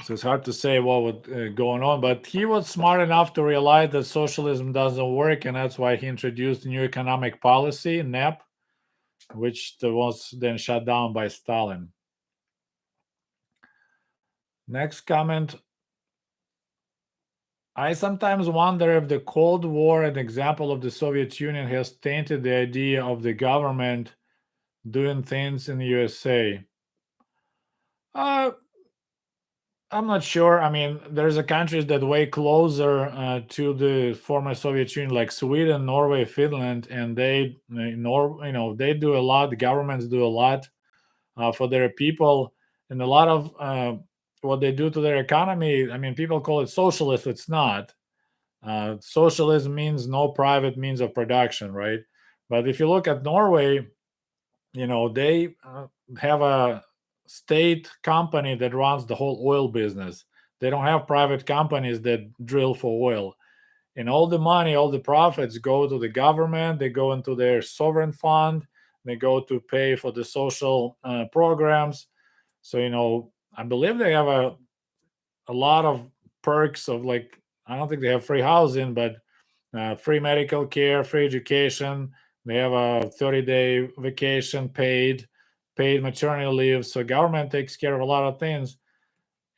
So it's hard to say what was going on, but he was smart enough to realize that socialism doesn't work, and that's why he introduced new economic policy, NEP, which was then shut down by Stalin. Next comment. I sometimes wonder if the Cold War, an example of the Soviet Union, has tainted the idea of the government doing things in the USA. Uh, I'm not sure. I mean, there's a countries that way closer to the former Soviet Union, like Sweden, Norway, Finland, and they do a lot. The governments do a lot for their people, and a lot of what they do to their economy. I mean, people call it socialist. It's not. Socialism means no private means of production, right? But if you look at Norway, they have a state company that runs the whole oil business. They don't have private companies that drill for oil. And all the money, all the profits go to the government. They go into their sovereign fund. They go to pay for the social programs. So I believe they have a lot of perks of, like, I don't think they have free housing, but free medical care, free education. They have a 30-day vacation, paid maternity leave. So government takes care of a lot of things.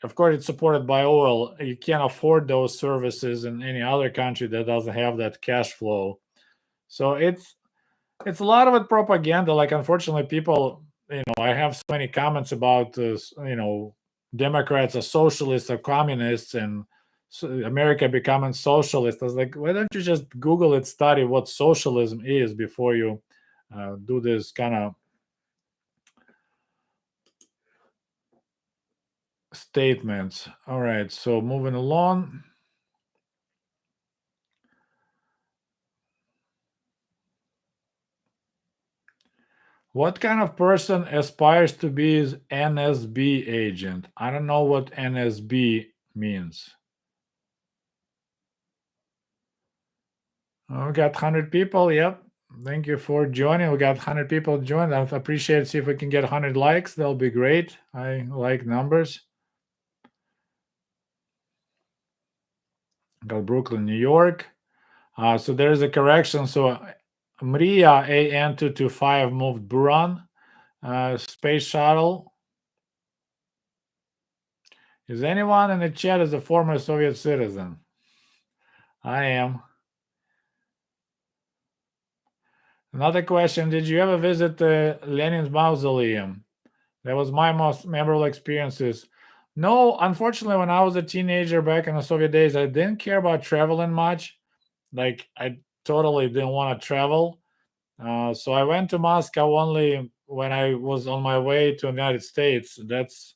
Of course, it's supported by oil. You can't afford those services in any other country that doesn't have that cash flow. So it's a lot of it propaganda. Like, unfortunately, people, I have so many comments about this, Democrats are socialists or communists, and so America becoming socialist. I was like, why don't you just Google it, study what socialism is before you do this kind of statements. All right, so moving along. What kind of person aspires to be his NSB agent? I don't know what NSB means. Oh, we got 100 people. Yep. Thank you for joining. We got 100 people joined. I appreciate it. See if we can get 100 likes. That'll be great. I like numbers. Got Brooklyn, New York. So there's a correction. So Mria AN225 moved Buran space shuttle. Is anyone in the chat as a former Soviet citizen? I am. Another question. Did you ever visit Lenin's mausoleum? That was my most memorable experiences. No, unfortunately, when I was a teenager back in the Soviet days, I didn't care about traveling much. Like, I totally didn't want to travel. So I went to Moscow only when I was on my way to the United States. That's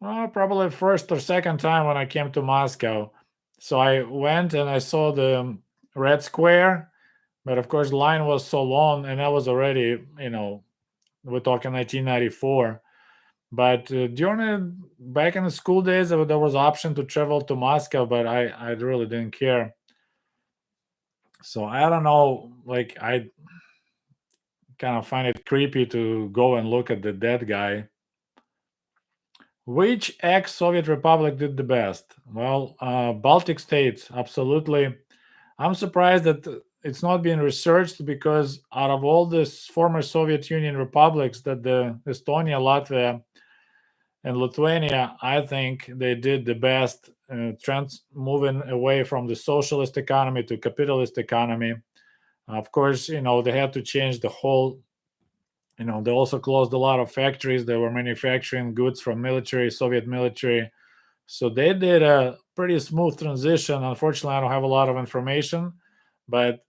probably first or second time when I came to Moscow. So I went and I saw the Red Square, but of course, the line was so long, and that was already, we're talking 1994. But back in the school days, there was option to travel to Moscow, but I really didn't care. So I don't know, like, I kind of find it creepy to go and look at the dead guy. Which ex-Soviet republic did the best? Well, Baltic states, absolutely. I'm surprised that it's not being researched, because out of all the former Soviet Union republics, that the Estonia, Latvia, and Lithuania, I think they did the best, moving away from the socialist economy to capitalist economy. Of course, they had to change the whole. They also closed a lot of factories. They were manufacturing goods from Soviet military. So they did a pretty smooth transition. Unfortunately, I don't have a lot of information, but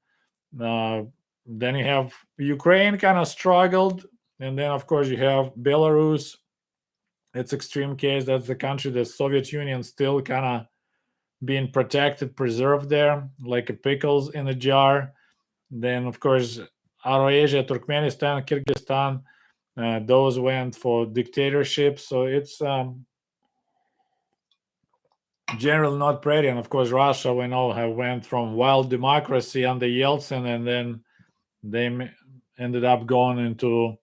uh, then you have Ukraine kind of struggled, and then of course you have Belarus, It's extreme case. That's the country the Soviet Union still kind of being protected, preserved there, like a pickles in a jar. Then, of course, out of Asia, Turkmenistan, Kyrgyzstan, those went for dictatorship. So it's generally not pretty. And of course, Russia, we know, have went from wild democracy under Yeltsin, and then they ended up going into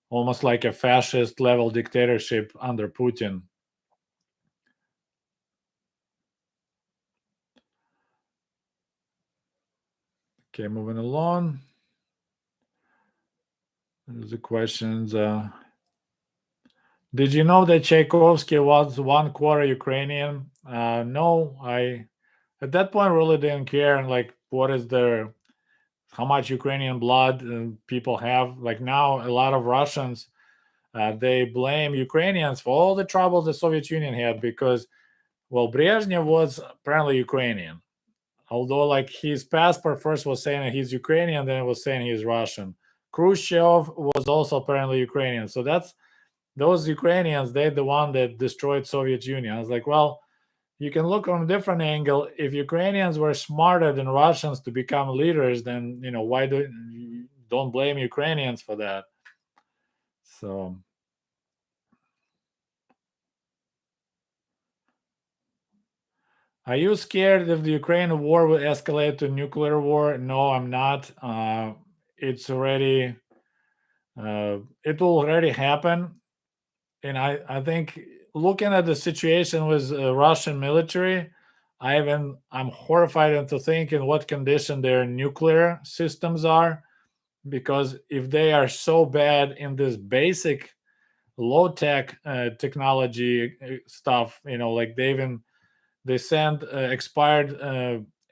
almost like a fascist level dictatorship under Putin. Okay, moving along. There's the questions. Did you know that Tchaikovsky was one quarter Ukrainian? No, I at that point really didn't care. Like, what is the how much Ukrainian blood people have? Like now, a lot of Russians they blame Ukrainians for all the trouble the Soviet Union had because, well, Brezhnev was apparently Ukrainian. Although, like, his passport first was saying he's Ukrainian, then it was saying he's Russian. Khrushchev was also apparently Ukrainian. So that's those Ukrainians, they're the one that destroyed Soviet Union. I was like, well, you can look from a different angle. If Ukrainians were smarter than Russians to become leaders, then why don't blame Ukrainians for that? So, are you scared if the Ukraine war will escalate to nuclear war? No, I'm not. It's already it will already happen, and I think looking at the situation with Russian military, I'm horrified into thinking what condition their nuclear systems are, because if they are so bad in this basic low tech technology stuff, like they send expired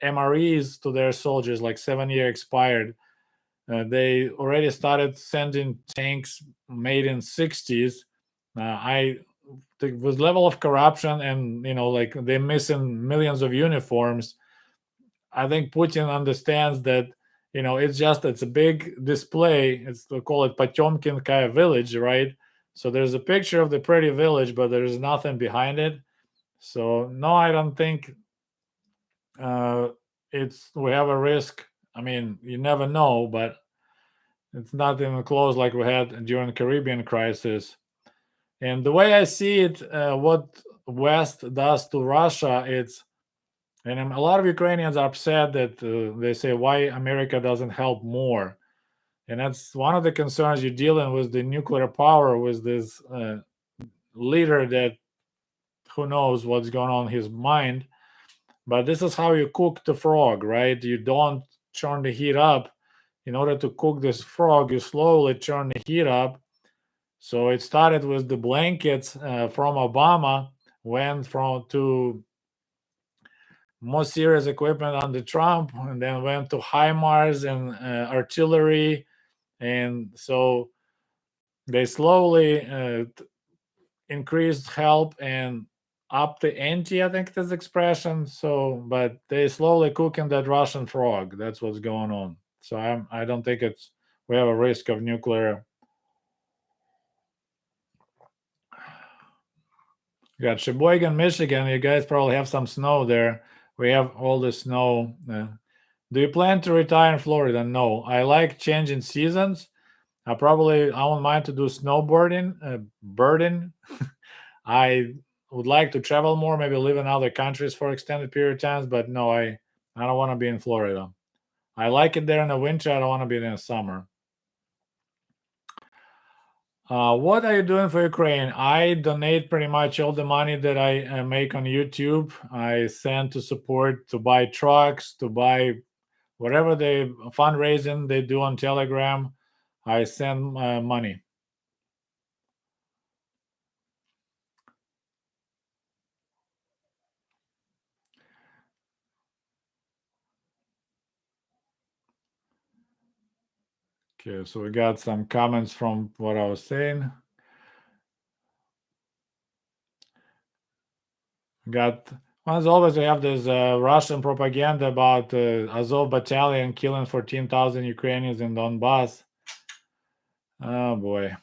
MREs to their soldiers, like 7-year expired. They already started sending tanks made in 60s. I think with level of corruption and like they're missing millions of uniforms. I think Putin understands that it's a big display. It's they call it Potemkinkaya village, right? So there's a picture of the pretty village, but there's nothing behind it. So no, I don't think uh, it's we have a risk. I mean, you never know, but it's not even close like we had during the Caribbean crisis. And the way I see it, what West does to Russia, and a lot of Ukrainians are upset that they say why America doesn't help more. And that's one of the concerns you're dealing with the nuclear power with this leader that who knows what's going on in his mind. But this is how you cook the frog, right? You don't turn the heat up. In order to cook this frog, you slowly turn the heat up. So it started with the blankets from Obama, went from to more serious equipment under Trump, and then went to HIMARS and artillery, and so they slowly increased help and up the ante. I think that's the expression. So, but they slowly cooking that Russian frog. That's what's going on. So I don't think we have a risk of nuclear. You got Sheboygan, Michigan. You guys probably have some snow there. We have all the snow. Do you plan to retire in Florida? No. I like changing seasons. I won't mind to do snowboarding, birding. I would like to travel more, maybe live in other countries for extended period of times, but no, I don't want to be in Florida. I like it there in the winter. I don't want to be there in the summer. What are you doing for Ukraine? I donate pretty much all the money that I make on YouTube. I send to support, to buy trucks, to buy whatever they fundraising they do on Telegram. I send money. Okay, so we got some comments from what I was saying. Got as always, we have this Russian propaganda about Azov battalion killing 14,000 Ukrainians in Donbass. Oh boy.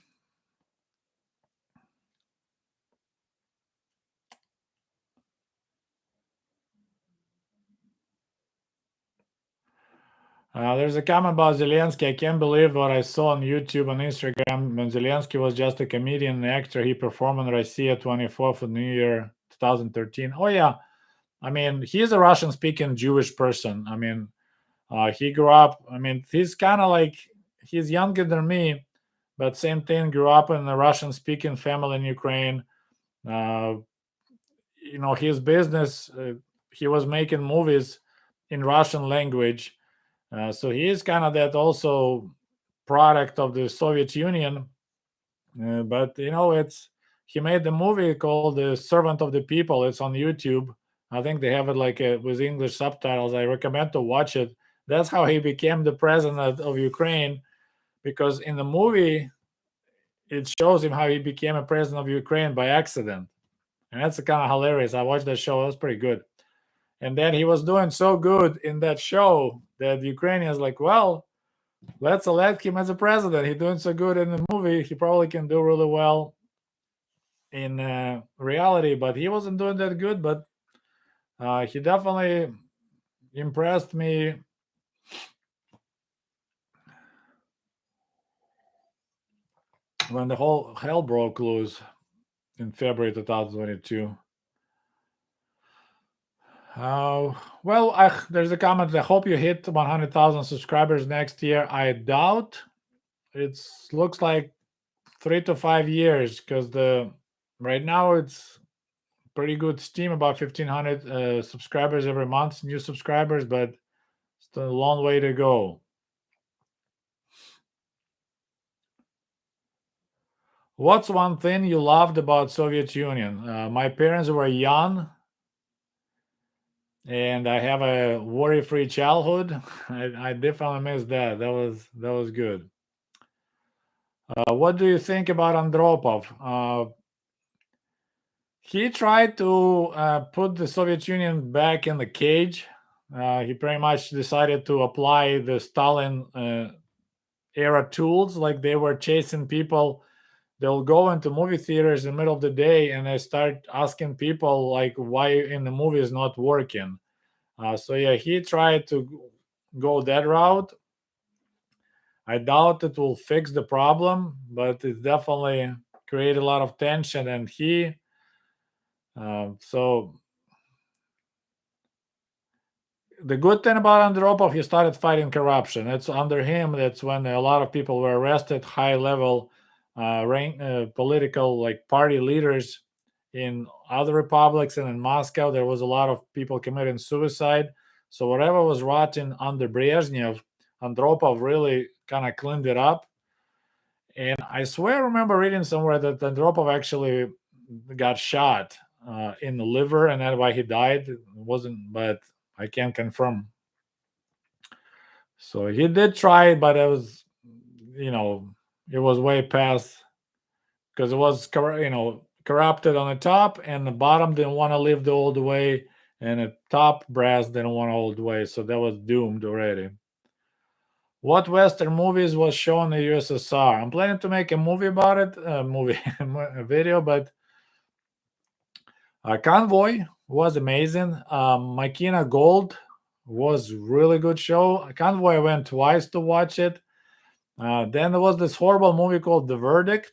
There's a comment about Zelensky. I can't believe what I saw on YouTube and Instagram. When Zelensky was just a comedian and actor, he performed in Russia 24th of New Year 2013. Oh yeah, I mean he's a Russian-speaking Jewish person. I mean he grew up. I mean he's kind of like he's younger than me, but same thing. Grew up in a Russian-speaking family in Ukraine. Uh, his business. He was making movies in Russian language. So he is kind of that also product of the Soviet Union. But it's he made the movie called "The Servant of the People." It's on YouTube. I think they have it like with English subtitles. I recommend to watch it. That's how he became the president of Ukraine, because in the movie it shows him how he became a president of Ukraine by accident, and that's kind of hilarious. I watched that show; it was pretty good. And then he was doing so good in that show that the Ukrainians like, well, let's elect him as a president. He's doing so good in the movie. He probably can do really well in reality, but he wasn't doing that good. But he definitely impressed me when the whole hell broke loose in February 2022. Well, there's a comment. I hope you hit 100,000 subscribers next year. I doubt. It looks like 3 to 5 years because the right now it's pretty good steam, about 1,500 subscribers every month, new subscribers, but still a long way to go. What's one thing you loved about Soviet Union? My parents were young, and I have a worry-free childhood. I definitely miss that. That was good. What do you think about Andropov? He tried to put the Soviet Union back in the cage. He pretty much decided to apply the Stalin era tools, like they were chasing people. They'll go into movie theaters in the middle of the day and they start asking people like why in the movie is not working. So yeah, he tried to go that route. I doubt it will fix the problem, but it definitely created a lot of tension. And so the good thing about Andropov, he started fighting corruption. It's under him. That's when a lot of people were arrested, high level political like party leaders in other republics and in Moscow. There was a lot of people committing suicide. So whatever was rotten under Brezhnev, Andropov really kind of cleaned it up. And I swear I remember reading somewhere that Andropov actually got shot in the liver, and that's why he died. It wasn't, but I can't confirm. So he did try, but you know, it was way past because it was, corrupted on the top, and the bottom didn't want to live the old way, and the top brass didn't want old way. So that was doomed already. What Western movies was shown in the USSR? I'm planning to make a movie about it, a video, but Convoy was amazing. Makina Gold was really good show. Convoy I went twice to watch it. Then there was this horrible movie called The Verdict.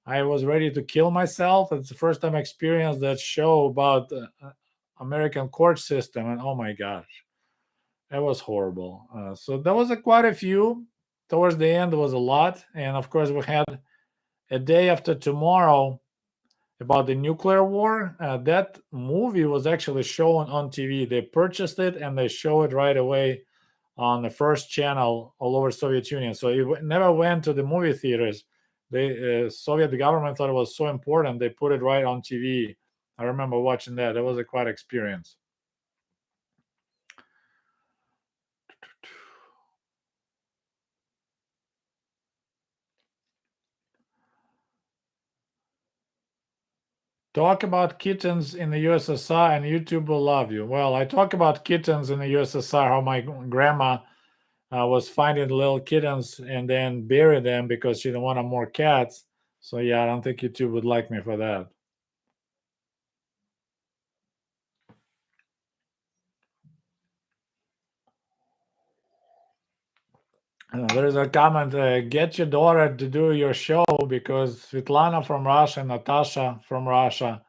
I was ready to kill myself. It's the first time I experienced that show about American court system, and oh my gosh, it was horrible. So there was quite a few. Towards the end, there was a lot, and of course we had A Day After Tomorrow about the nuclear war. That movie was actually shown on TV. They purchased it and they show it right away on the first channel all over Soviet Union. So it never went to the movie theaters. The Soviet government thought it was so important they put it right on TV. I remember watching that. That was a quite experience. Talk about kittens in the USSR and YouTube will love you. Well, I talk about kittens in the USSR, how my grandma was finding little kittens and then bury them because she didn't want more cats. So yeah, I don't think YouTube would like me for that. There's a comment, get your daughter to do your show because Svetlana from Russia and Natasha from Russia,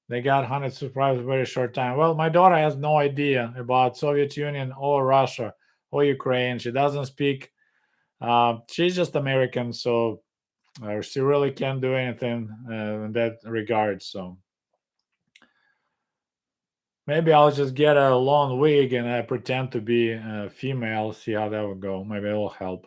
they got 100 subscribers in a very short time. Well, my daughter has no idea about Soviet Union or Russia or Ukraine. She doesn't speak. She's just American, so she really can't do anything in that regard. So maybe I'll just get a long wig and pretend to be female, see how that would go. Maybe it'll help.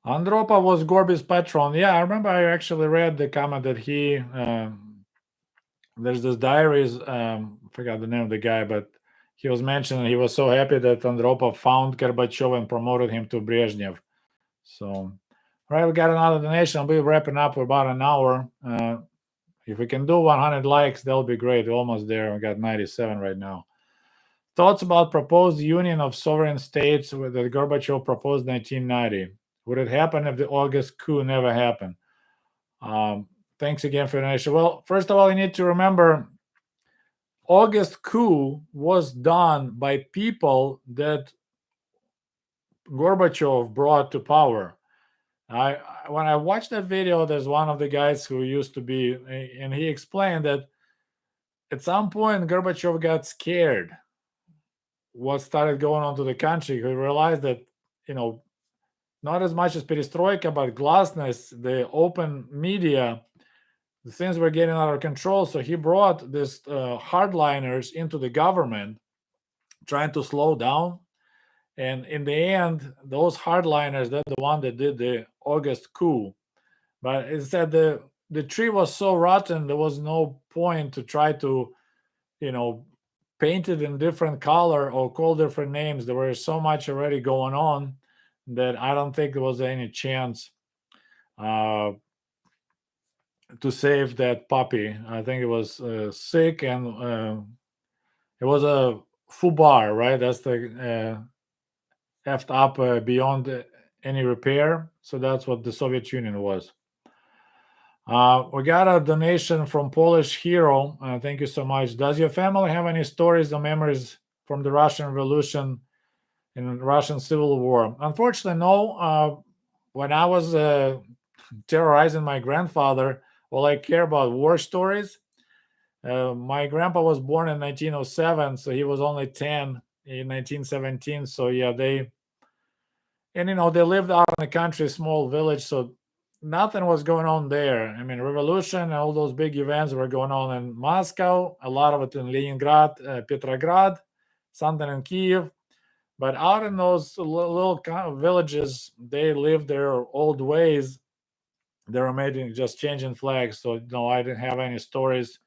Andropov was Gorby's patron. Yeah, I remember I actually read the comment that he there's this diaries, forgot the name of the guy, but he was mentioning he was so happy that Andropov found Gorbachev and promoted him to Brezhnev. So, all right, we got another donation. I'll be wrapping up for about an hour. If we can do 100 likes, that'll be great. We're almost there. We got 97 right now. Thoughts about proposed union of sovereign states that Gorbachev proposed in 1990. Would it happen if the August coup never happened? Thanks again for the donation. Well, first of all, you need to remember August coup was done by people that Gorbachev brought to power. When I watched that video, there's one of the guys who used to be, and he explained that at some point Gorbachev got scared what started going on to the country. He realized that, you know, not as much as perestroika, but glasnost, the open media, the things were getting out of control. So he brought these hardliners into the government, trying to slow down. And in the end, those hardliners, they're the one that did the August coup. But it said the tree was so rotten, there was no point to try to, you know, paint it in different color or call different names. There was so much already going on that I don't think there was any chance uh, to save that puppy. I think it was sick, and it was a fubar, right? That's the effed up beyond any repair. So that's what the Soviet Union was. We got a donation from Polish Hero. Thank you so much. Does your family have any stories or memories from the Russian Revolution and Russian Civil War? Unfortunately, no. When I was terrorizing my grandfather, all I care about war stories. My grandpa was born in 1907, so he was only 10 in 1917. So yeah, they lived out in the country, small village, so nothing was going on there. I mean, revolution and all those big events were going on in Moscow, a lot of it in Leningrad, Petrograd, something in Kiev. But out in those little kind of villages, they lived their old ways. They were making just changing flags. So no, I didn't have any stories.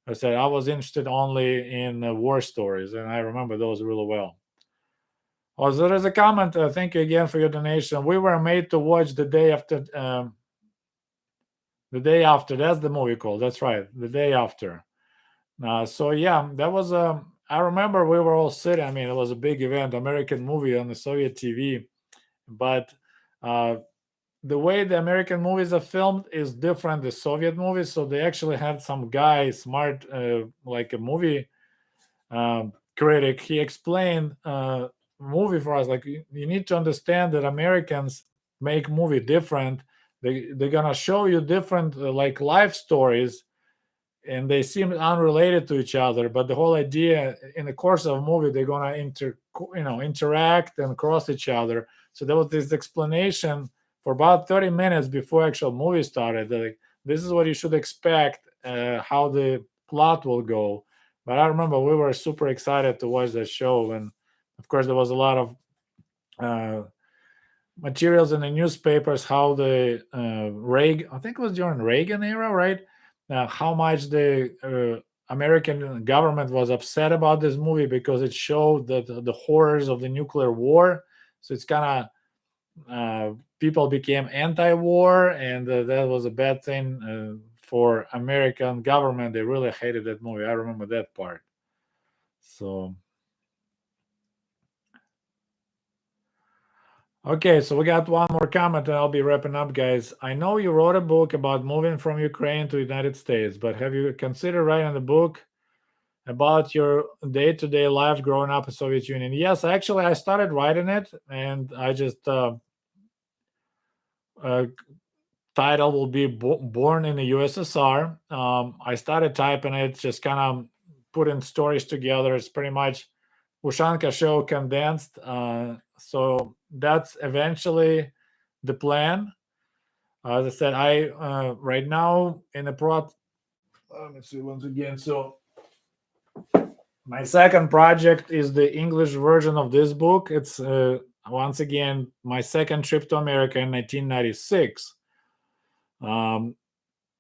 I said I was interested only in war stories, and I remember those really well. Oh, so there's a comment. Thank you again for your donation. We were made to watch the day after. The day after. That's the movie called. That's right. The day after. So yeah, that was. I remember we were all sitting. I mean, it was a big event, American movie on the Soviet TV, but uh, the way the American movies are filmed is different the Soviet movies. So they actually had some guy, smart, like a movie critic. He explained movie for us. Like you need to understand that Americans make movie different. They're gonna show you different like life stories, and they seem unrelated to each other. But the whole idea in the course of a movie, they're gonna interact and cross each other. So there was this explanation for about 30 minutes before actual movie started. Like this is what you should expect, how the plot will go. But I remember we were super excited to watch that show, and of course there was a lot of uh, materials in the newspapers how the Reagan, I think it was during Reagan era, right? How much the American government was upset about this movie because it showed that the horrors of the nuclear war. So it's kind of people became anti-war, and that was a bad thing for American government. They really hated that movie. I remember that part. So Okay, so we got one more comment and I'll be wrapping up, guys. I know you wrote a book about moving from Ukraine to the United States, but have you considered writing a book about your day-to-day life growing up in Soviet Union? Yes, actually, I started writing it, and I just title will be Born in the USSR. I started typing it, just kind of putting stories together. It's pretty much Ushanka Show condensed. So that's eventually the plan. As I said, I right now in the let me see once again. So my second project is the English version of this book. It's once again my second trip to America in 1996.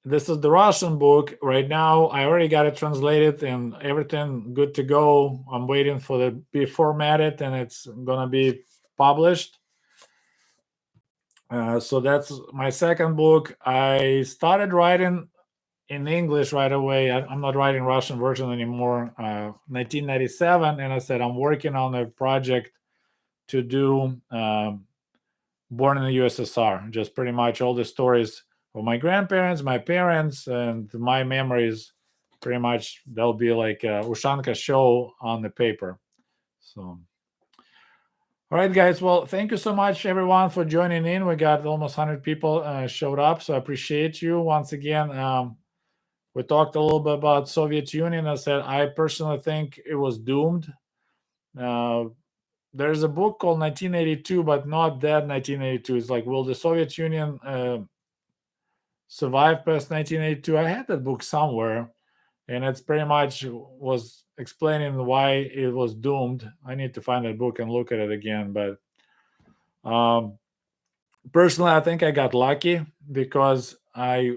This is the Russian book. Right now, I already got it translated and everything good to go. I'm waiting for it to be formatted and it's gonna be published. So that's my second book. I started writing in English right away. I'm not writing Russian version anymore. 1997, and I said I'm working on a project to do Born in the USSR. Just pretty much all the stories of my grandparents, my parents, and my memories. Pretty much they'll be like a Ushanka show on the paper. So. All right, guys. Well, thank you so much, everyone, for joining in. We got almost 100 people showed up, so I appreciate you once again. We talked a little bit about Soviet Union. I said I personally think it was doomed. There's a book called 1982, but not that 1982. It's like, will the Soviet Union survive past 1982? I had that book somewhere, and it's pretty much was explaining why it was doomed. I need to find that book and look at it again. But personally, I think I got lucky because I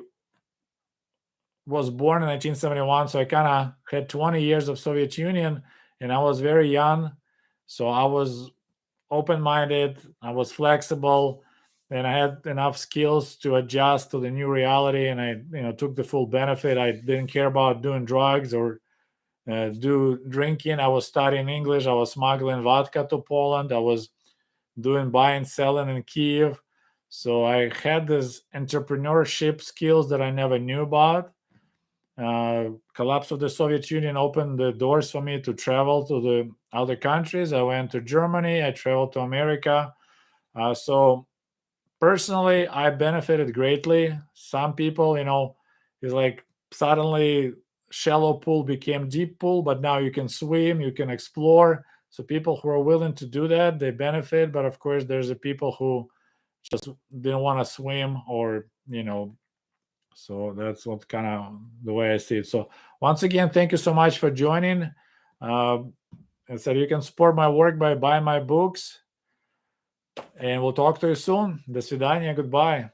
was born in 1971, so I kind of had 20 years of Soviet Union, and I was very young, so I was open-minded, I was flexible, and I had enough skills to adjust to the new reality, and I, took the full benefit. I didn't care about doing drugs or do drinking. I was studying English. I was smuggling vodka to Poland. I was doing buying, selling in Kiev. So I had this entrepreneurship skills that I never knew about. Collapse of the Soviet Union opened the doors for me to travel to the other countries. I went to Germany. I traveled to America. So personally, I benefited greatly. Some people, it's like suddenly shallow pool became deep pool, but now you can swim, you can explore. So people who are willing to do that, they benefit. But of course, there's the people who just didn't want to swim or, so that's what kind of the way I see it. So once again, thank you so much for joining. I said you can support my work by buying my books. And we'll talk to you soon. До свидания. Goodbye.